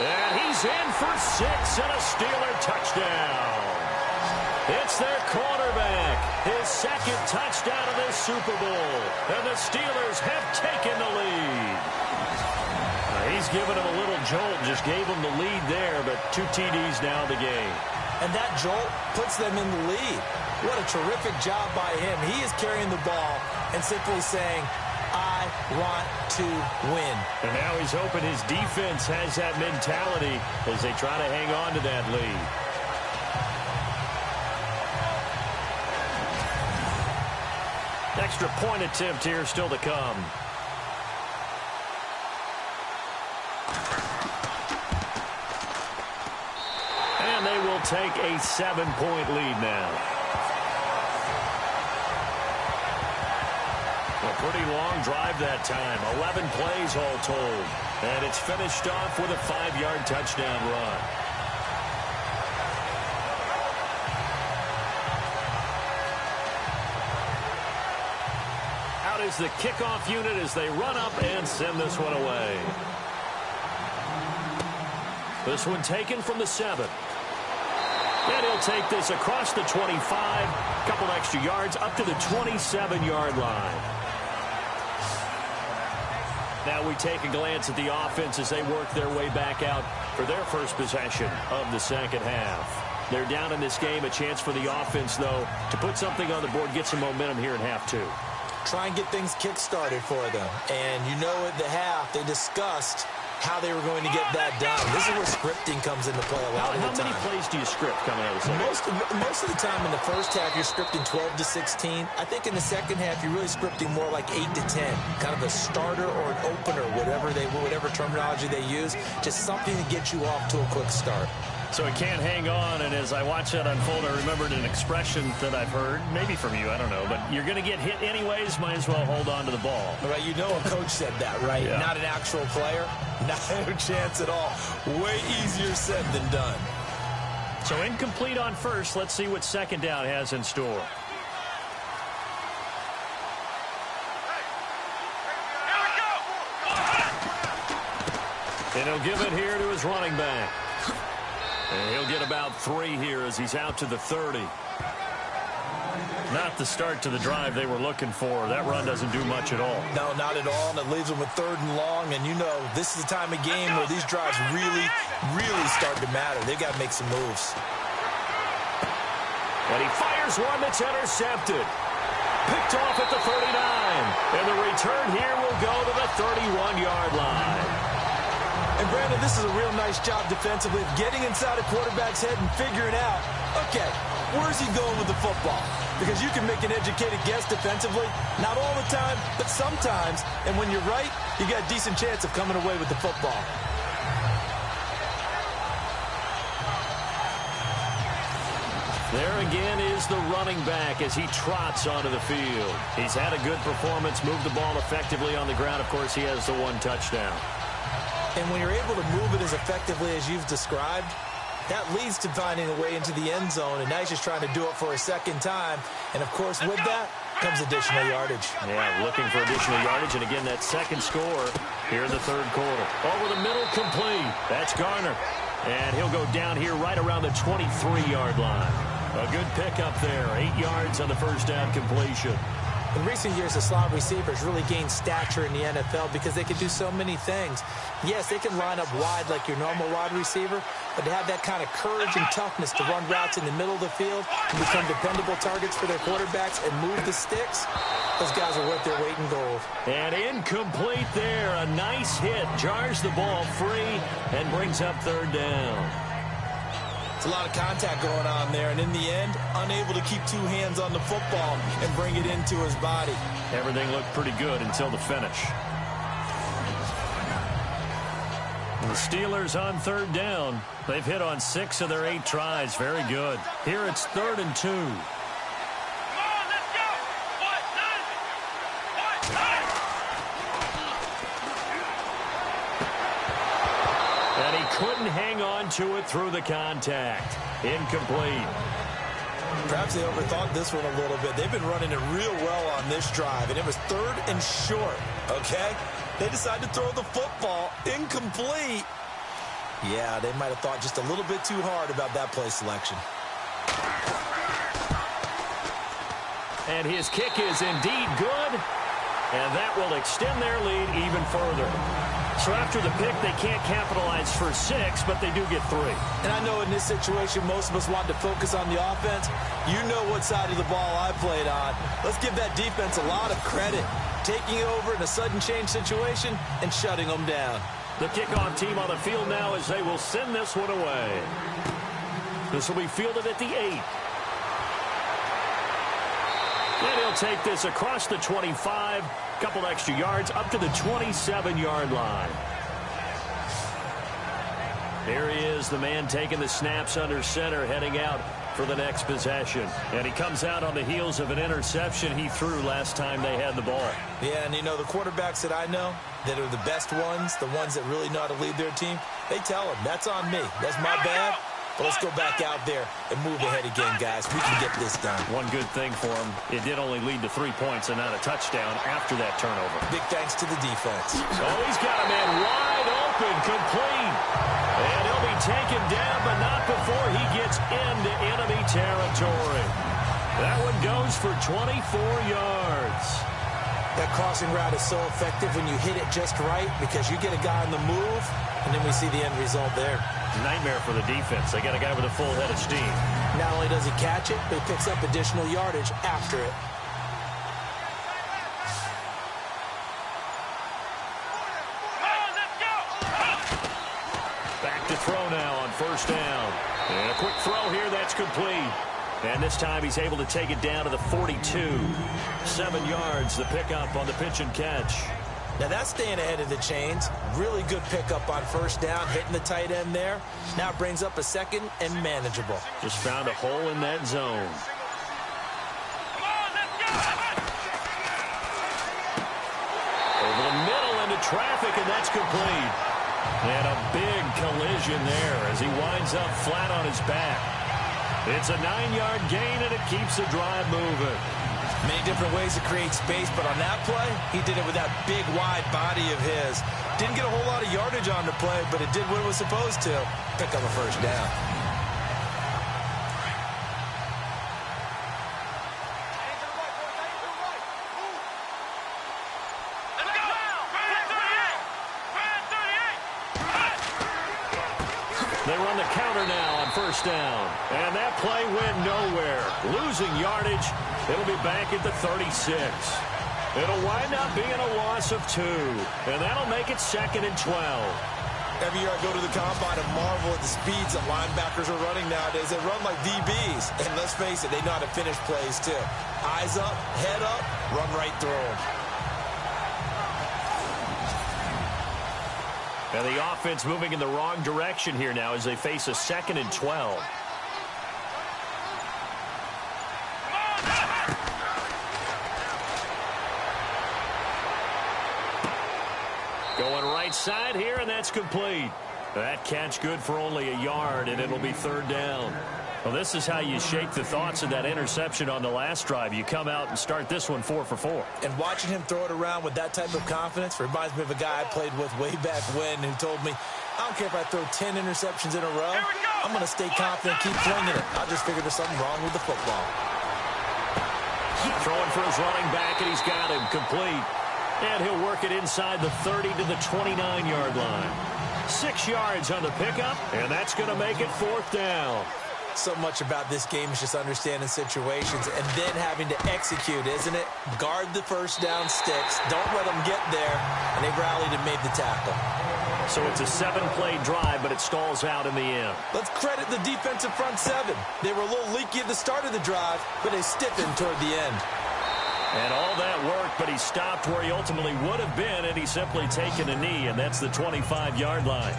And he's in for 6 and a Steeler touchdown. It's their quarterback. His 2nd touchdown of this Super Bowl. And the Steelers have taken the lead. He's given him a little jolt. Just gave him the lead there, but 2 TDs now in the game. And that jolt puts them in the lead. What a terrific job by him. He is carrying the ball and simply saying, I want to win. And now he's hoping his defense has that mentality as they try to hang on to that lead. Extra point attempt here still to come. And they will take a 7-point lead now. A pretty long drive that time. 11 plays all told. And it's finished off with a 5-yard touchdown run. Out is the kickoff unit as they run up and send this one away. This one taken from the 7. And he'll take this across the 25. A couple extra yards up to the 27-yard line. Now we take a glance at the offense as they work their way back out for their first possession of the second half. They're down in this game. A chance for the offense, though, to put something on the board, get some momentum here in half two. Try and get things kick-started for them. And you know at the half, they discussed how they were going to get that done. This is where scripting comes into play a lot of the time. How many plays do you script coming out of the second? Most of the time in the first half, you're scripting 12 to 16. I think in the second half, you're really scripting more like 8 to 10. Kind of a starter or an opener, whatever terminology they use. Just something to get you off to a quick start. So he can't hang on, and as I watch that unfold, I remembered an expression that I've heard, maybe from you, I don't know, but you're going to get hit anyways, might as well hold on to the ball. Right, you know a coach said that, right? Yeah. Not an actual player, not a chance at all. Way easier said than done. So incomplete on first. Let's see what second down has in store. And he'll give it here to his running back. And he'll get about 3 here as he's out to the 30. Not the start to the drive they were looking for. That run doesn't do much at all. No, not at all, and it leaves them with 3rd and long. And you know, this is the time of game where these drives really, really start to matter. They've got to make some moves. And he fires one that's intercepted. Picked off at the 39. And the return here will go to the 31-yard line. And Brandon, this is a real nice job defensively of getting inside a quarterback's head and figuring out, okay, where's he going with the football? Because you can make an educated guess defensively, not all the time, but sometimes. And when you're right, you got a decent chance of coming away with the football. There again is the running back as he trots onto the field. He's had a good performance, moved the ball effectively on the ground. Of course, he has the 1 touchdown. And when you're able to move it as effectively as you've described, that leads to finding a way into the end zone. And now he's just trying to do it for a second time. And, of course, with that comes additional yardage. Yeah, looking for additional yardage. And, again, that second score here in the 3rd quarter. Over the middle, complete. That's Garner. And he'll go down here right around the 23-yard line. A good pickup there. 8 yards on the first down completion. In recent years, the slot receivers really gained stature in the NFL because they can do so many things. Yes, they can line up wide like your normal wide receiver, but to have that kind of courage and toughness to run routes in the middle of the field and become dependable targets for their quarterbacks and move the sticks, those guys are worth their weight in gold. And incomplete there. A nice hit. Jars the ball free and brings up 3rd down. It's a lot of contact going on there, and in the end, unable to keep 2 hands on the football and bring it into his body. Everything looked pretty good until the finish. The Steelers on 3rd down. They've hit on 6 of their 8 tries. Very good. Here it's 3rd and 2. And he couldn't hang on to it through the contact. Incomplete. Perhaps they overthought this one a little bit. They've been running it real well on this drive, and it was 3rd and short, okay? They decided to throw the football incomplete. Yeah, they might have thought just a little bit too hard about that play selection. And his kick is indeed good, and that will extend their lead even further. So after the pick, they can't capitalize for 6, but they do get 3. And I know in this situation, most of us want to focus on the offense. You know what side of the ball I played on. Let's give that defense a lot of credit. Taking over in a sudden change situation and shutting them down. The kickoff team on the field now as they will send this one away. This will be fielded at the 8. And he'll take this across the 25, couple extra yards, up to the 27-yard line. There he is, the man taking the snaps under center, heading out for the next possession. And he comes out on the heels of an interception he threw last time they had the ball. Yeah, and you know, the quarterbacks that I know that are the best ones, the ones that really know how to lead their team, they tell them, that's on me. That's my bad. But let's go back out there and move ahead again, guys. We can get this done. One good thing for him, it did only lead to 3 points and not a touchdown after that turnover. Big thanks to the defense. Oh, he's got a man wide open, complete. And he'll be taken down, but not before he gets into enemy territory. That one goes for 24 yards. That crossing route is so effective when you hit it just right because you get a guy on the move, and then we see the end result there. Nightmare for the defense. They got a guy with a full head of steam. Not only does he catch it, but he picks up additional yardage after it. Back to throw now on first down. And a quick throw here, that's complete. And this time he's able to take it down to the 42. 7 yards, the pickup on the pitch and catch. Now that's staying ahead of the chains. Really good pickup on first down, hitting the tight end there. Now it brings up a second and manageable. Just found a hole in that zone. Over the middle into traffic, and that's complete. And a big collision there as he winds up flat on his back. It's a 9-yard gain, and it keeps the drive moving. Many different ways to create space, but on that play, he did it with that big, wide body of his. Didn't get a whole lot of yardage on the play, but it did what it was supposed to. Pick up a first down. They run the counter now on first down. And that play went nowhere. Losing yardage. It'll be back at the 36. It'll wind up being a loss of 2. And that'll make it 2nd and 12. Every year I go to the combine and marvel at the speeds that linebackers are running nowadays. They run like DBs. And let's face it, they know how to finish plays too. Eyes up, head up, run right through them. And the offense moving in the wrong direction here now as they face a 2nd and 12. Going right side here, and that's complete. That catch good for only a yard, and it'll be 3rd down. Well, this is how you shake the thoughts of that interception on the last drive. You come out and start this one 4 for 4. And watching him throw it around with that type of confidence reminds me of a guy I played with way back when who told me, I don't care if I throw 10 interceptions in a row. I'm going to stay confident, keep flinging it. I just figured there's something wrong with the football. Throwing for his running back, and he's got him complete. And he'll work it inside the 30 to the 29-yard line. 6 yards on the pickup, and that's going to make it 4th down. So much about this game is just understanding situations and then having to execute, isn't it? Guard the first down sticks. Don't let them get there. And they rallied and made the tackle. So it's a 7-play drive, but it stalls out in the end. Let's credit the defensive front 7. They were a little leaky at the start of the drive, but they stiffened toward the end. And all that worked, but he stopped where he ultimately would have been, and he's simply taken a knee, and that's the 25-yard line.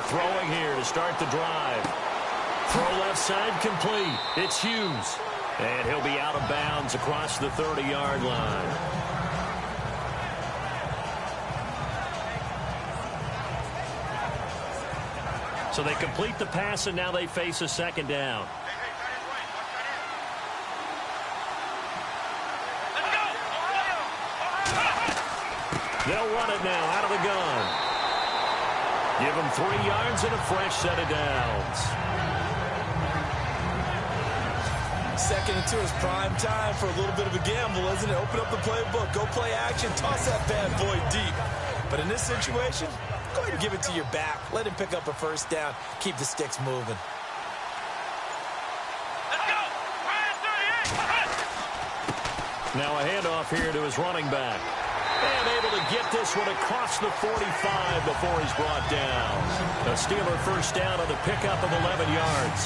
Throwing here to start the drive. Throw left side complete. It's Hughes. And he'll be out of bounds across the 30-yard line. So they complete the pass, and now they face a 2nd down. They'll run it now out of the gun. Give him 3 yards and a fresh set of downs. 2nd and 2 is prime time for a little bit of a gamble, isn't it? Open up the playbook, go play action, toss that bad boy deep. But in this situation, go ahead and give it to your back. Let him pick up a first down. Keep the sticks moving. Let's go! Now a handoff here to his running back. And able to get this one across the 45 before he's brought down. A Steeler first down on the pickup of 11 yards.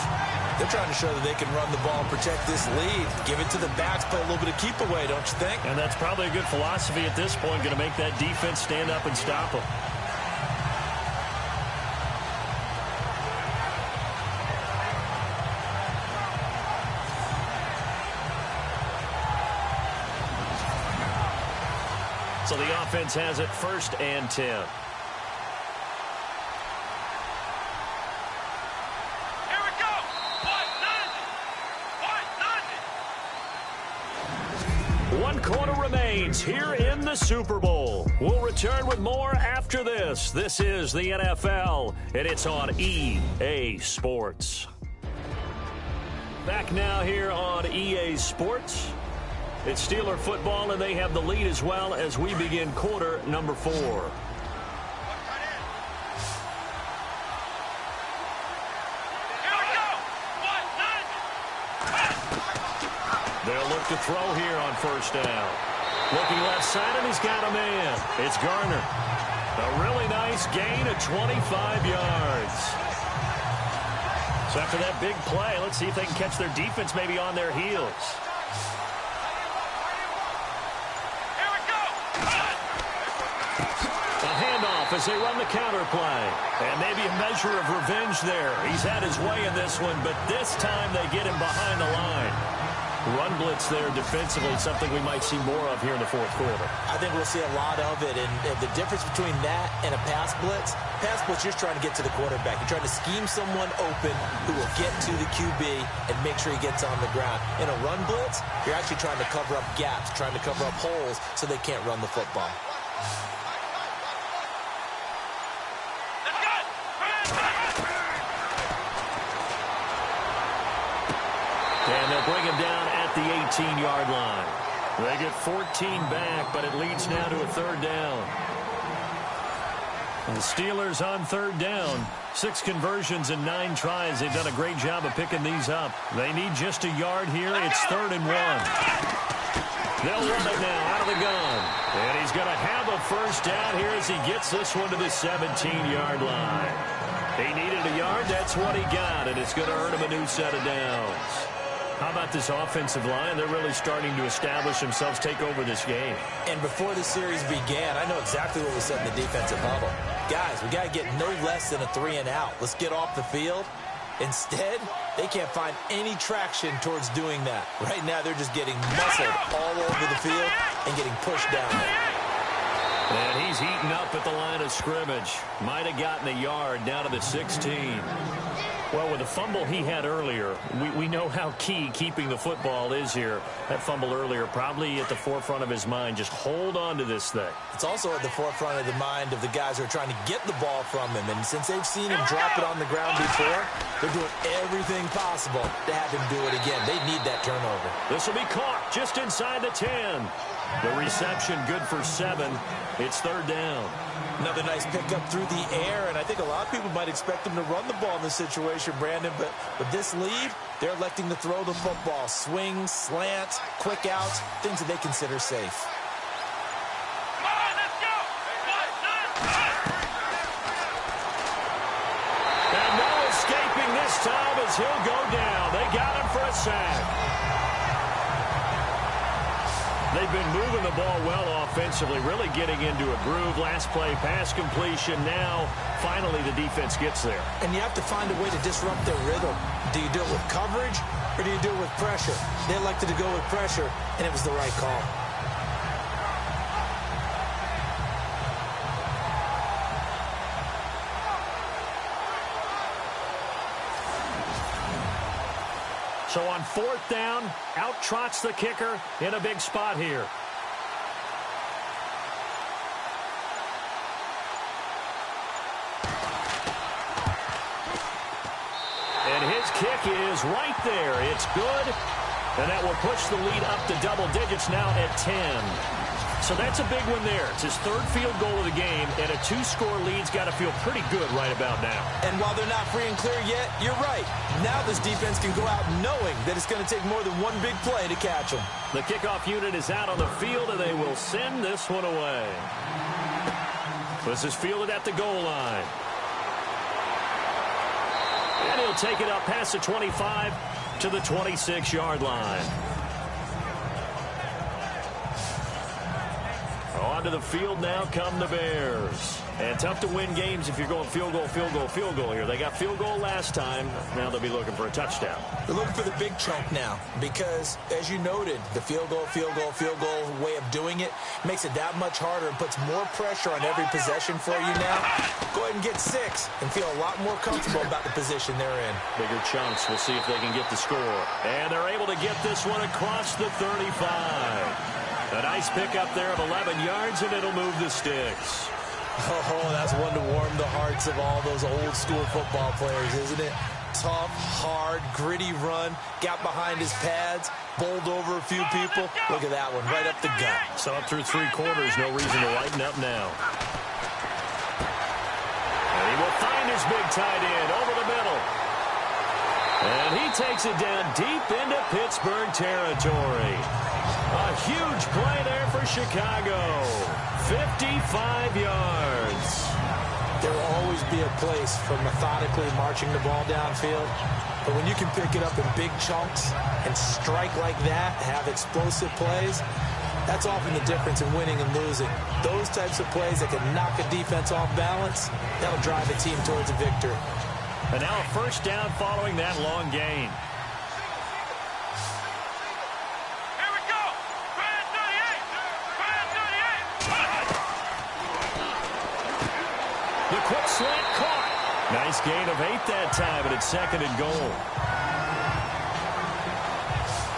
They're trying to show that they can run the ball and protect this lead. Give it to the backs, play a little bit of keep away, don't you think? And that's probably a good philosophy at this point, going to make that defense stand up and stop them. So the offense has it 1st and 10. One quarter remains here in the Super Bowl. We'll return with more after this. This is the NFL, and it's on EA Sports. Back now here on EA Sports. It's Steeler football, and they have the lead as well as we begin quarter number 4. They'll look to throw here on first down. Looking left side, and he's got a man. It's Garner. A really nice gain of 25 yards. So after that big play, let's see if they can catch their defense maybe on their heels. A handoff as they run the counter play. And maybe a measure of revenge there. He's had his way in this one, but this time they get him behind the line. Run blitz there defensively, something we might see more of here in the fourth quarter. I think we'll see a lot of it, and the difference between that and a pass blitz, you're just trying to get to the quarterback. You're trying to scheme someone open who will get to the QB and make sure he gets on the ground. In a run blitz, you're actually trying to cover up gaps, trying to cover up holes so they can't run the football. And they'll bring him down at the 18-yard line. They get 14 back, but it leads now to a third down. And the Steelers on third down. 6 conversions and 9 tries. They've done a great job of picking these up. They need just a yard here. It's 3rd and 1. They'll run it now out of the gun. And he's going to have a first down here as he gets this one to the 17-yard line. He needed a yard. That's what he got, and it's going to earn him a new set of downs. How about this offensive line? They're really starting to establish themselves, take over this game. And before the series began, I know exactly what we said in the defensive huddle. Guys, we got to get no less than a 3 and out. Let's get off the field. Instead, they can't find any traction towards doing that. Right now, they're just getting muscled all over the field and getting pushed down there. And he's heating up at the line of scrimmage. Might have gotten a yard down to the 16. Well, with the fumble he had earlier, we know how key keeping the football is here. That fumble earlier probably at the forefront of his mind. Just hold on to this thing. It's also at the forefront of the mind of the guys who are trying to get the ball from him. And since they've seen him drop it on the ground before, they're doing everything possible to have him do it again. They need that turnover. This will be caught just inside the 10. The reception good for 7. It's 3rd down. Another nice pickup through the air, and I think a lot of people might expect them to run the ball in this situation, Brandon, but with this lead, they're electing to throw the football. Swings, slants, quick outs, things that they consider safe. Come on, let's go! And no escaping this time as he'll go down. They got him for a sack. They've been moving the ball well offensively, really getting into a groove. Last play, pass completion. Now, finally, the defense gets there. And you have to find a way to disrupt their rhythm. Do you do it with coverage, or do you do it with pressure? They elected to go with pressure, and it was the right call. So on 4th down, out trots the kicker in a big spot here. And his kick is right there. It's good. And that will push the lead up to double digits now at 10. So that's a big one there. It's his 3rd field goal of the game, and a 2-score lead's got to feel pretty good right about now. And while they're not free and clear yet, you're right. Now this defense can go out knowing that it's going to take more than one big play to catch them. The kickoff unit is out on the field, and they will send this one away. This is fielded at the goal line. And he'll take it up past the 25 to the 26-yard line. Onto the field now come the Bears. And tough to win games if you're going field goal, field goal, field goal here. They got field goal last time. Now they'll be looking for a touchdown. They're looking for the big chunk now because, as you noted, the field goal way of doing it makes it that much harder and puts more pressure on every possession for you now. Go ahead and get 6 and feel a lot more comfortable about the position they're in. Bigger chunks. We'll see if they can get the score. And they're able to get this one across the 35. A nice pickup there of 11 yards, and it'll move the sticks. Oh, that's one to warm the hearts of all those old school football players, isn't it? Tough, hard, gritty run, got behind his pads, bowled over a few people. Look at that one, right up the gut. So up through 3 quarters, no reason to lighten up now. And he will find his big tight end over the middle. And he takes it down deep into Pittsburgh territory. A huge play there for Chicago. 55 yards. There will always be a place for methodically marching the ball downfield. But when you can pick it up in big chunks and strike like that, have explosive plays, that's often the difference in winning and losing. Those types of plays that can knock a defense off balance, that'll drive a team towards a victory. And now a first down following that long gain. The quick slant caught. Nice gain of 8 that time, and it's 2nd and goal.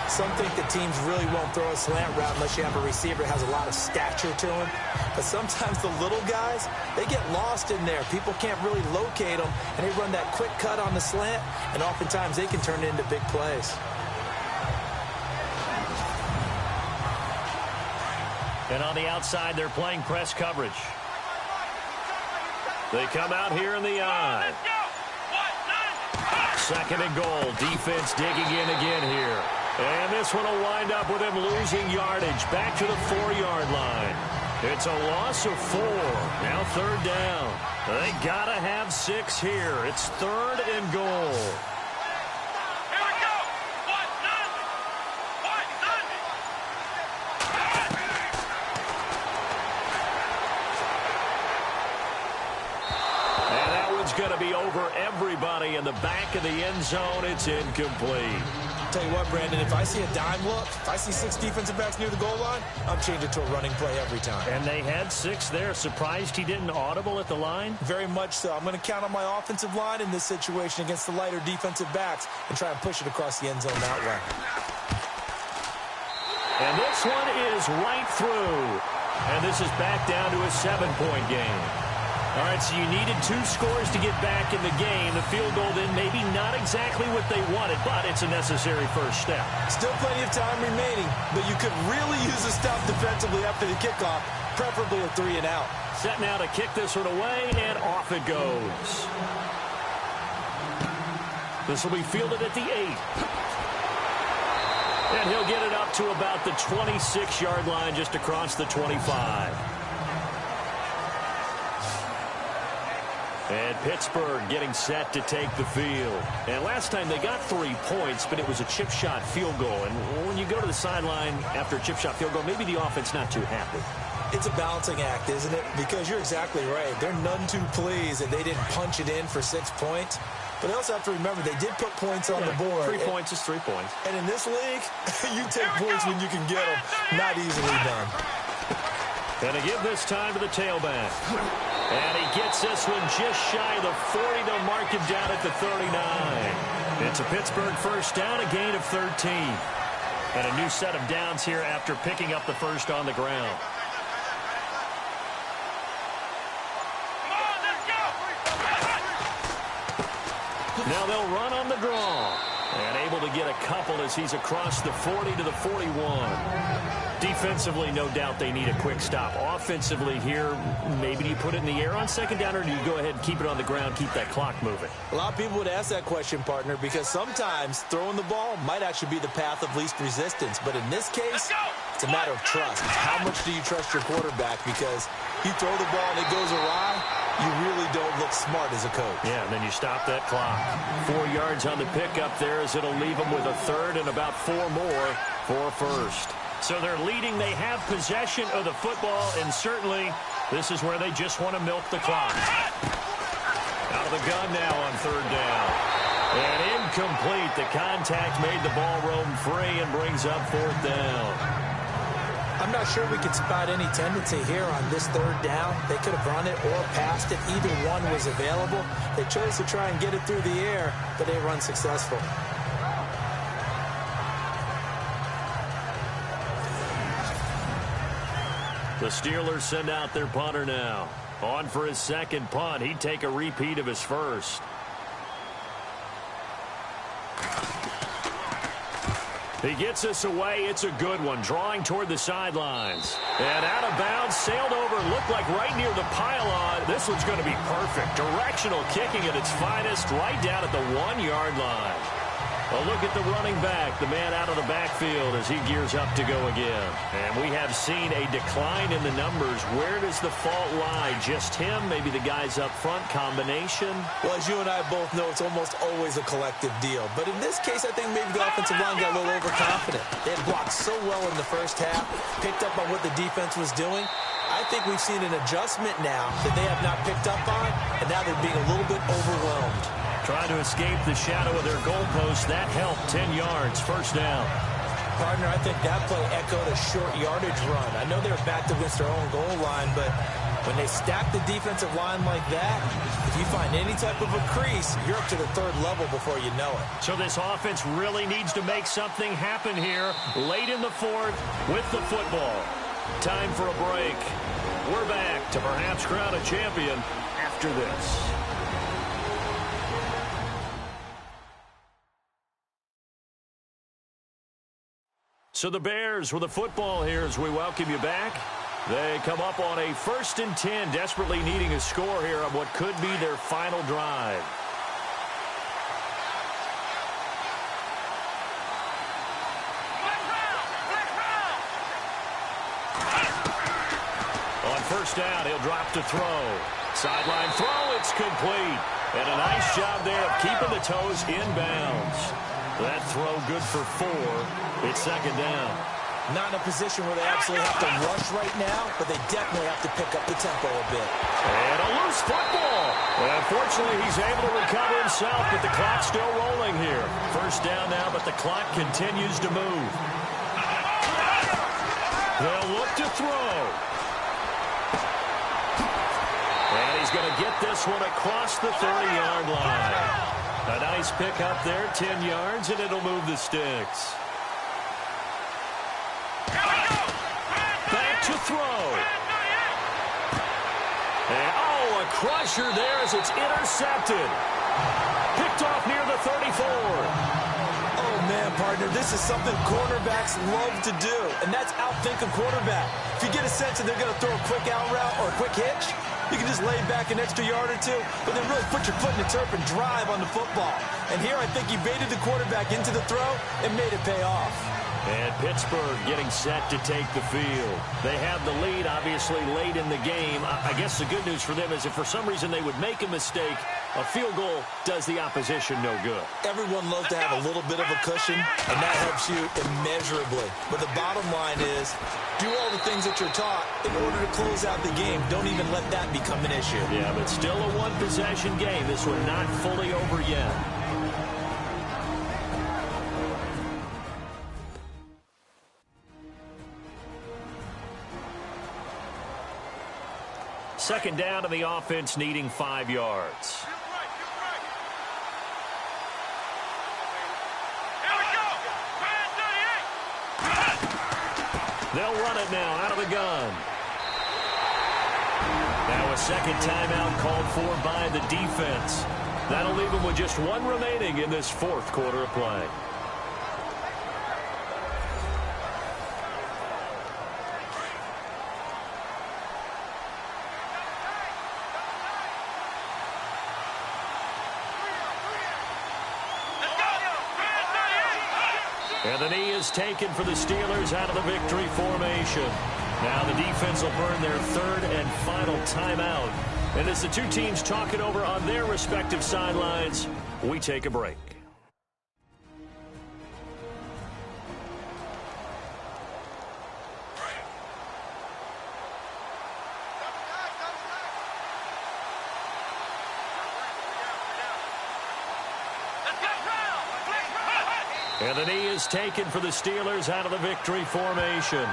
Some think that teams really won't throw a slant route unless you have a receiver that has a lot of stature to him. But sometimes the little guys, they get lost in there. People can't really locate them, and they run that quick cut on the slant, and oftentimes they can turn it into big plays. And on the outside, they're playing press coverage. They come out here in the eye. 2nd and goal. Defense digging in again here. And this one will wind up with him losing yardage back to the 4-yard line. It's a loss of 4. Now 3rd down. They got to have 6 here. It's 3rd and goal. Going to be over everybody in the back of the end zone. It's incomplete. Tell you what, Brandon, if I see a dime look, if I see 6 defensive backs near the goal line, I'm changing to a running play every time. And they had 6 there. Surprised he didn't audible at the line? Very much so. I'm going to count on my offensive line in this situation against the lighter defensive backs and try and push it across the end zone that way. And this one is right through. And this is back down to a 7-point game. All right, so you needed 2 scores to get back in the game. The field goal then maybe not exactly what they wanted, but it's a necessary first step. Still plenty of time remaining, but you could really use a stop defensively after the kickoff, preferably a 3 and out. Set now to kick this one away, and off it goes. This will be fielded at the 8. And he'll get it up to about the 26-yard line, just across the 25. And Pittsburgh getting set to take the field. And last time they got 3 points, but it was a chip shot field goal. And when you go to the sideline after a chip shot field goal, maybe the offense not too happy. It's a balancing act, isn't it? Because you're exactly right. They're none too pleased that they didn't punch it in for 6 points. But they also have to remember they did put points on the board. 3 points is 3 points. And in this league, you take points when you can get them. Not easily done. And to give this time to the tailback. And he gets this one just shy of the 40 to mark him down at the 39. It's a Pittsburgh first down, a gain of 13. And a new set of downs here after picking up the first on the ground. Now they'll run on the draw. And able to get a couple as he's across the 40 to the 41. Defensively, no doubt they need a quick stop. Offensively here, maybe do you put it in the air on 2nd down, or do you go ahead and keep it on the ground, keep that clock moving? A lot of people would ask that question, partner, because sometimes throwing the ball might actually be the path of least resistance. But in this case, it's a matter of trust. How much do you trust your quarterback? Because you throw the ball and it goes awry, you really don't look smart as a coach. Yeah, and then you stop that clock. 4 yards on the pickup there as it'll leave them with a 3rd and about 4 more for first. So they're leading. They have possession of the football, and certainly this is where they just want to milk the clock. Out of the gun now on 3rd down. And incomplete. The contact made the ball roam free and brings up 4th down. I'm not sure we could spot any tendency here on this 3rd down. They could have run it or passed it. Either one was available. They chose to try and get it through the air, but they were unsuccessful. The Steelers send out their punter now. On for his second punt. He'd take a repeat of his first. He gets us away. It's a good one. Drawing toward the sidelines. And out of bounds, sailed over, looked like right near the pylon. This one's going to be perfect. Directional kicking at its finest, right down at the 1-yard line. A look at the running back, the man out of the backfield as he gears up to go again. And we have seen a decline in the numbers. Where does the fault lie? Just him? Maybe the guys up front? Combination? Well, as you and I both know, it's almost always a collective deal. But in this case, I think maybe the offensive line got a little overconfident. They had blocked so well in the first half, picked up on what the defense was doing. I think we've seen an adjustment now that they have not picked up on, and now they're being a little bit overwhelmed. Trying to escape the shadow of their goalpost. That helped. 10 yards, first down. Partner, I think that play echoed a short yardage run. I know they're backed against their own goal line, but when they stack the defensive line like that, if you find any type of a crease, you're up to the third level before you know it. So this offense really needs to make something happen here late in the fourth with the football. Time for a break. We're back to perhaps crown a champion after this. So the Bears with the football here as we welcome you back. They come up on a 1st and 10, desperately needing a score here on what could be their final drive. On first down, he'll drop to throw. Sideline throw, it's complete. And a nice job there of keeping the toes in bounds. That throw good for 4. It's second down. Not in a position where they absolutely have to rush right now, but they definitely have to pick up the tempo a bit. And a loose football. And unfortunately, he's able to recover himself, but the clock's still rolling here. First down now, but the clock continues to move. They'll look to throw. And he's going to get this one across the 30-yard line. A nice pick up there, 10 yards, and it'll move the sticks. Back to throw. And, a crusher there as it's intercepted. Picked off near the 34. Oh, man, partner, this is something cornerbacks love to do, and that's outthink a quarterback. If you get a sense that they're going to throw a quick out route or a quick hitch, you can just lay back an extra yard or two, but then really put your foot in the turf and drive on the football. And here I think he baited the quarterback into the throw and made it pay off. And Pittsburgh getting set to take the field. They have the lead, obviously, late in the game. I guess the good news for them is if for some reason they would make a mistake, a field goal does the opposition no good. Everyone loves to have a little bit of a cushion, and that helps you immeasurably. But the bottom line is, do all the things that you're taught in order to close out the game. Don't even let that become an issue. Yeah, but still a one-possession game. This one not fully over yet. Second down to the offense, needing 5 yards. They'll run it now out of the gun. Now a second timeout called for by the defense. That'll leave them with just one remaining in this fourth quarter of play. And the knee is taken for the Steelers out of the victory formation. Now the defense will burn their third and final timeout. And as the two teams talk it over on their respective sidelines, we take a break. And the knee is taken for the Steelers out of the victory formation.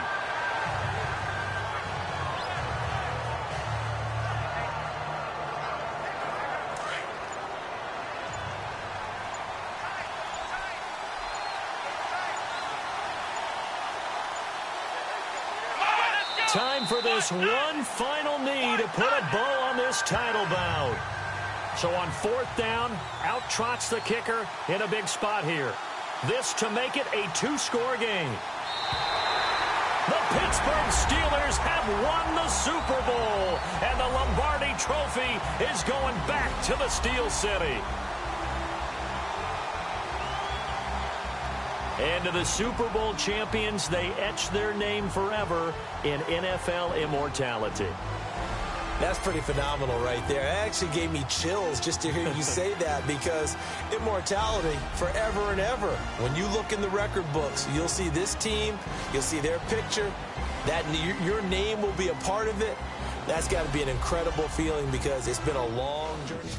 Time for this one final knee to put a bow on this title bout. So on 4th down, out trots the kicker in a big spot here. This to make it a 2-score game. The Pittsburgh Steelers have won the Super Bowl, and the Lombardi Trophy is going back to the Steel City. And to the Super Bowl champions, they etch their name forever in NFL immortality. That's pretty phenomenal right there. It actually gave me chills just to hear you say that, because immortality forever and ever. When you look in the record books, you'll see this team, you'll see their picture, that your name will be a part of it. That's got to be an incredible feeling, because it's been a long journey.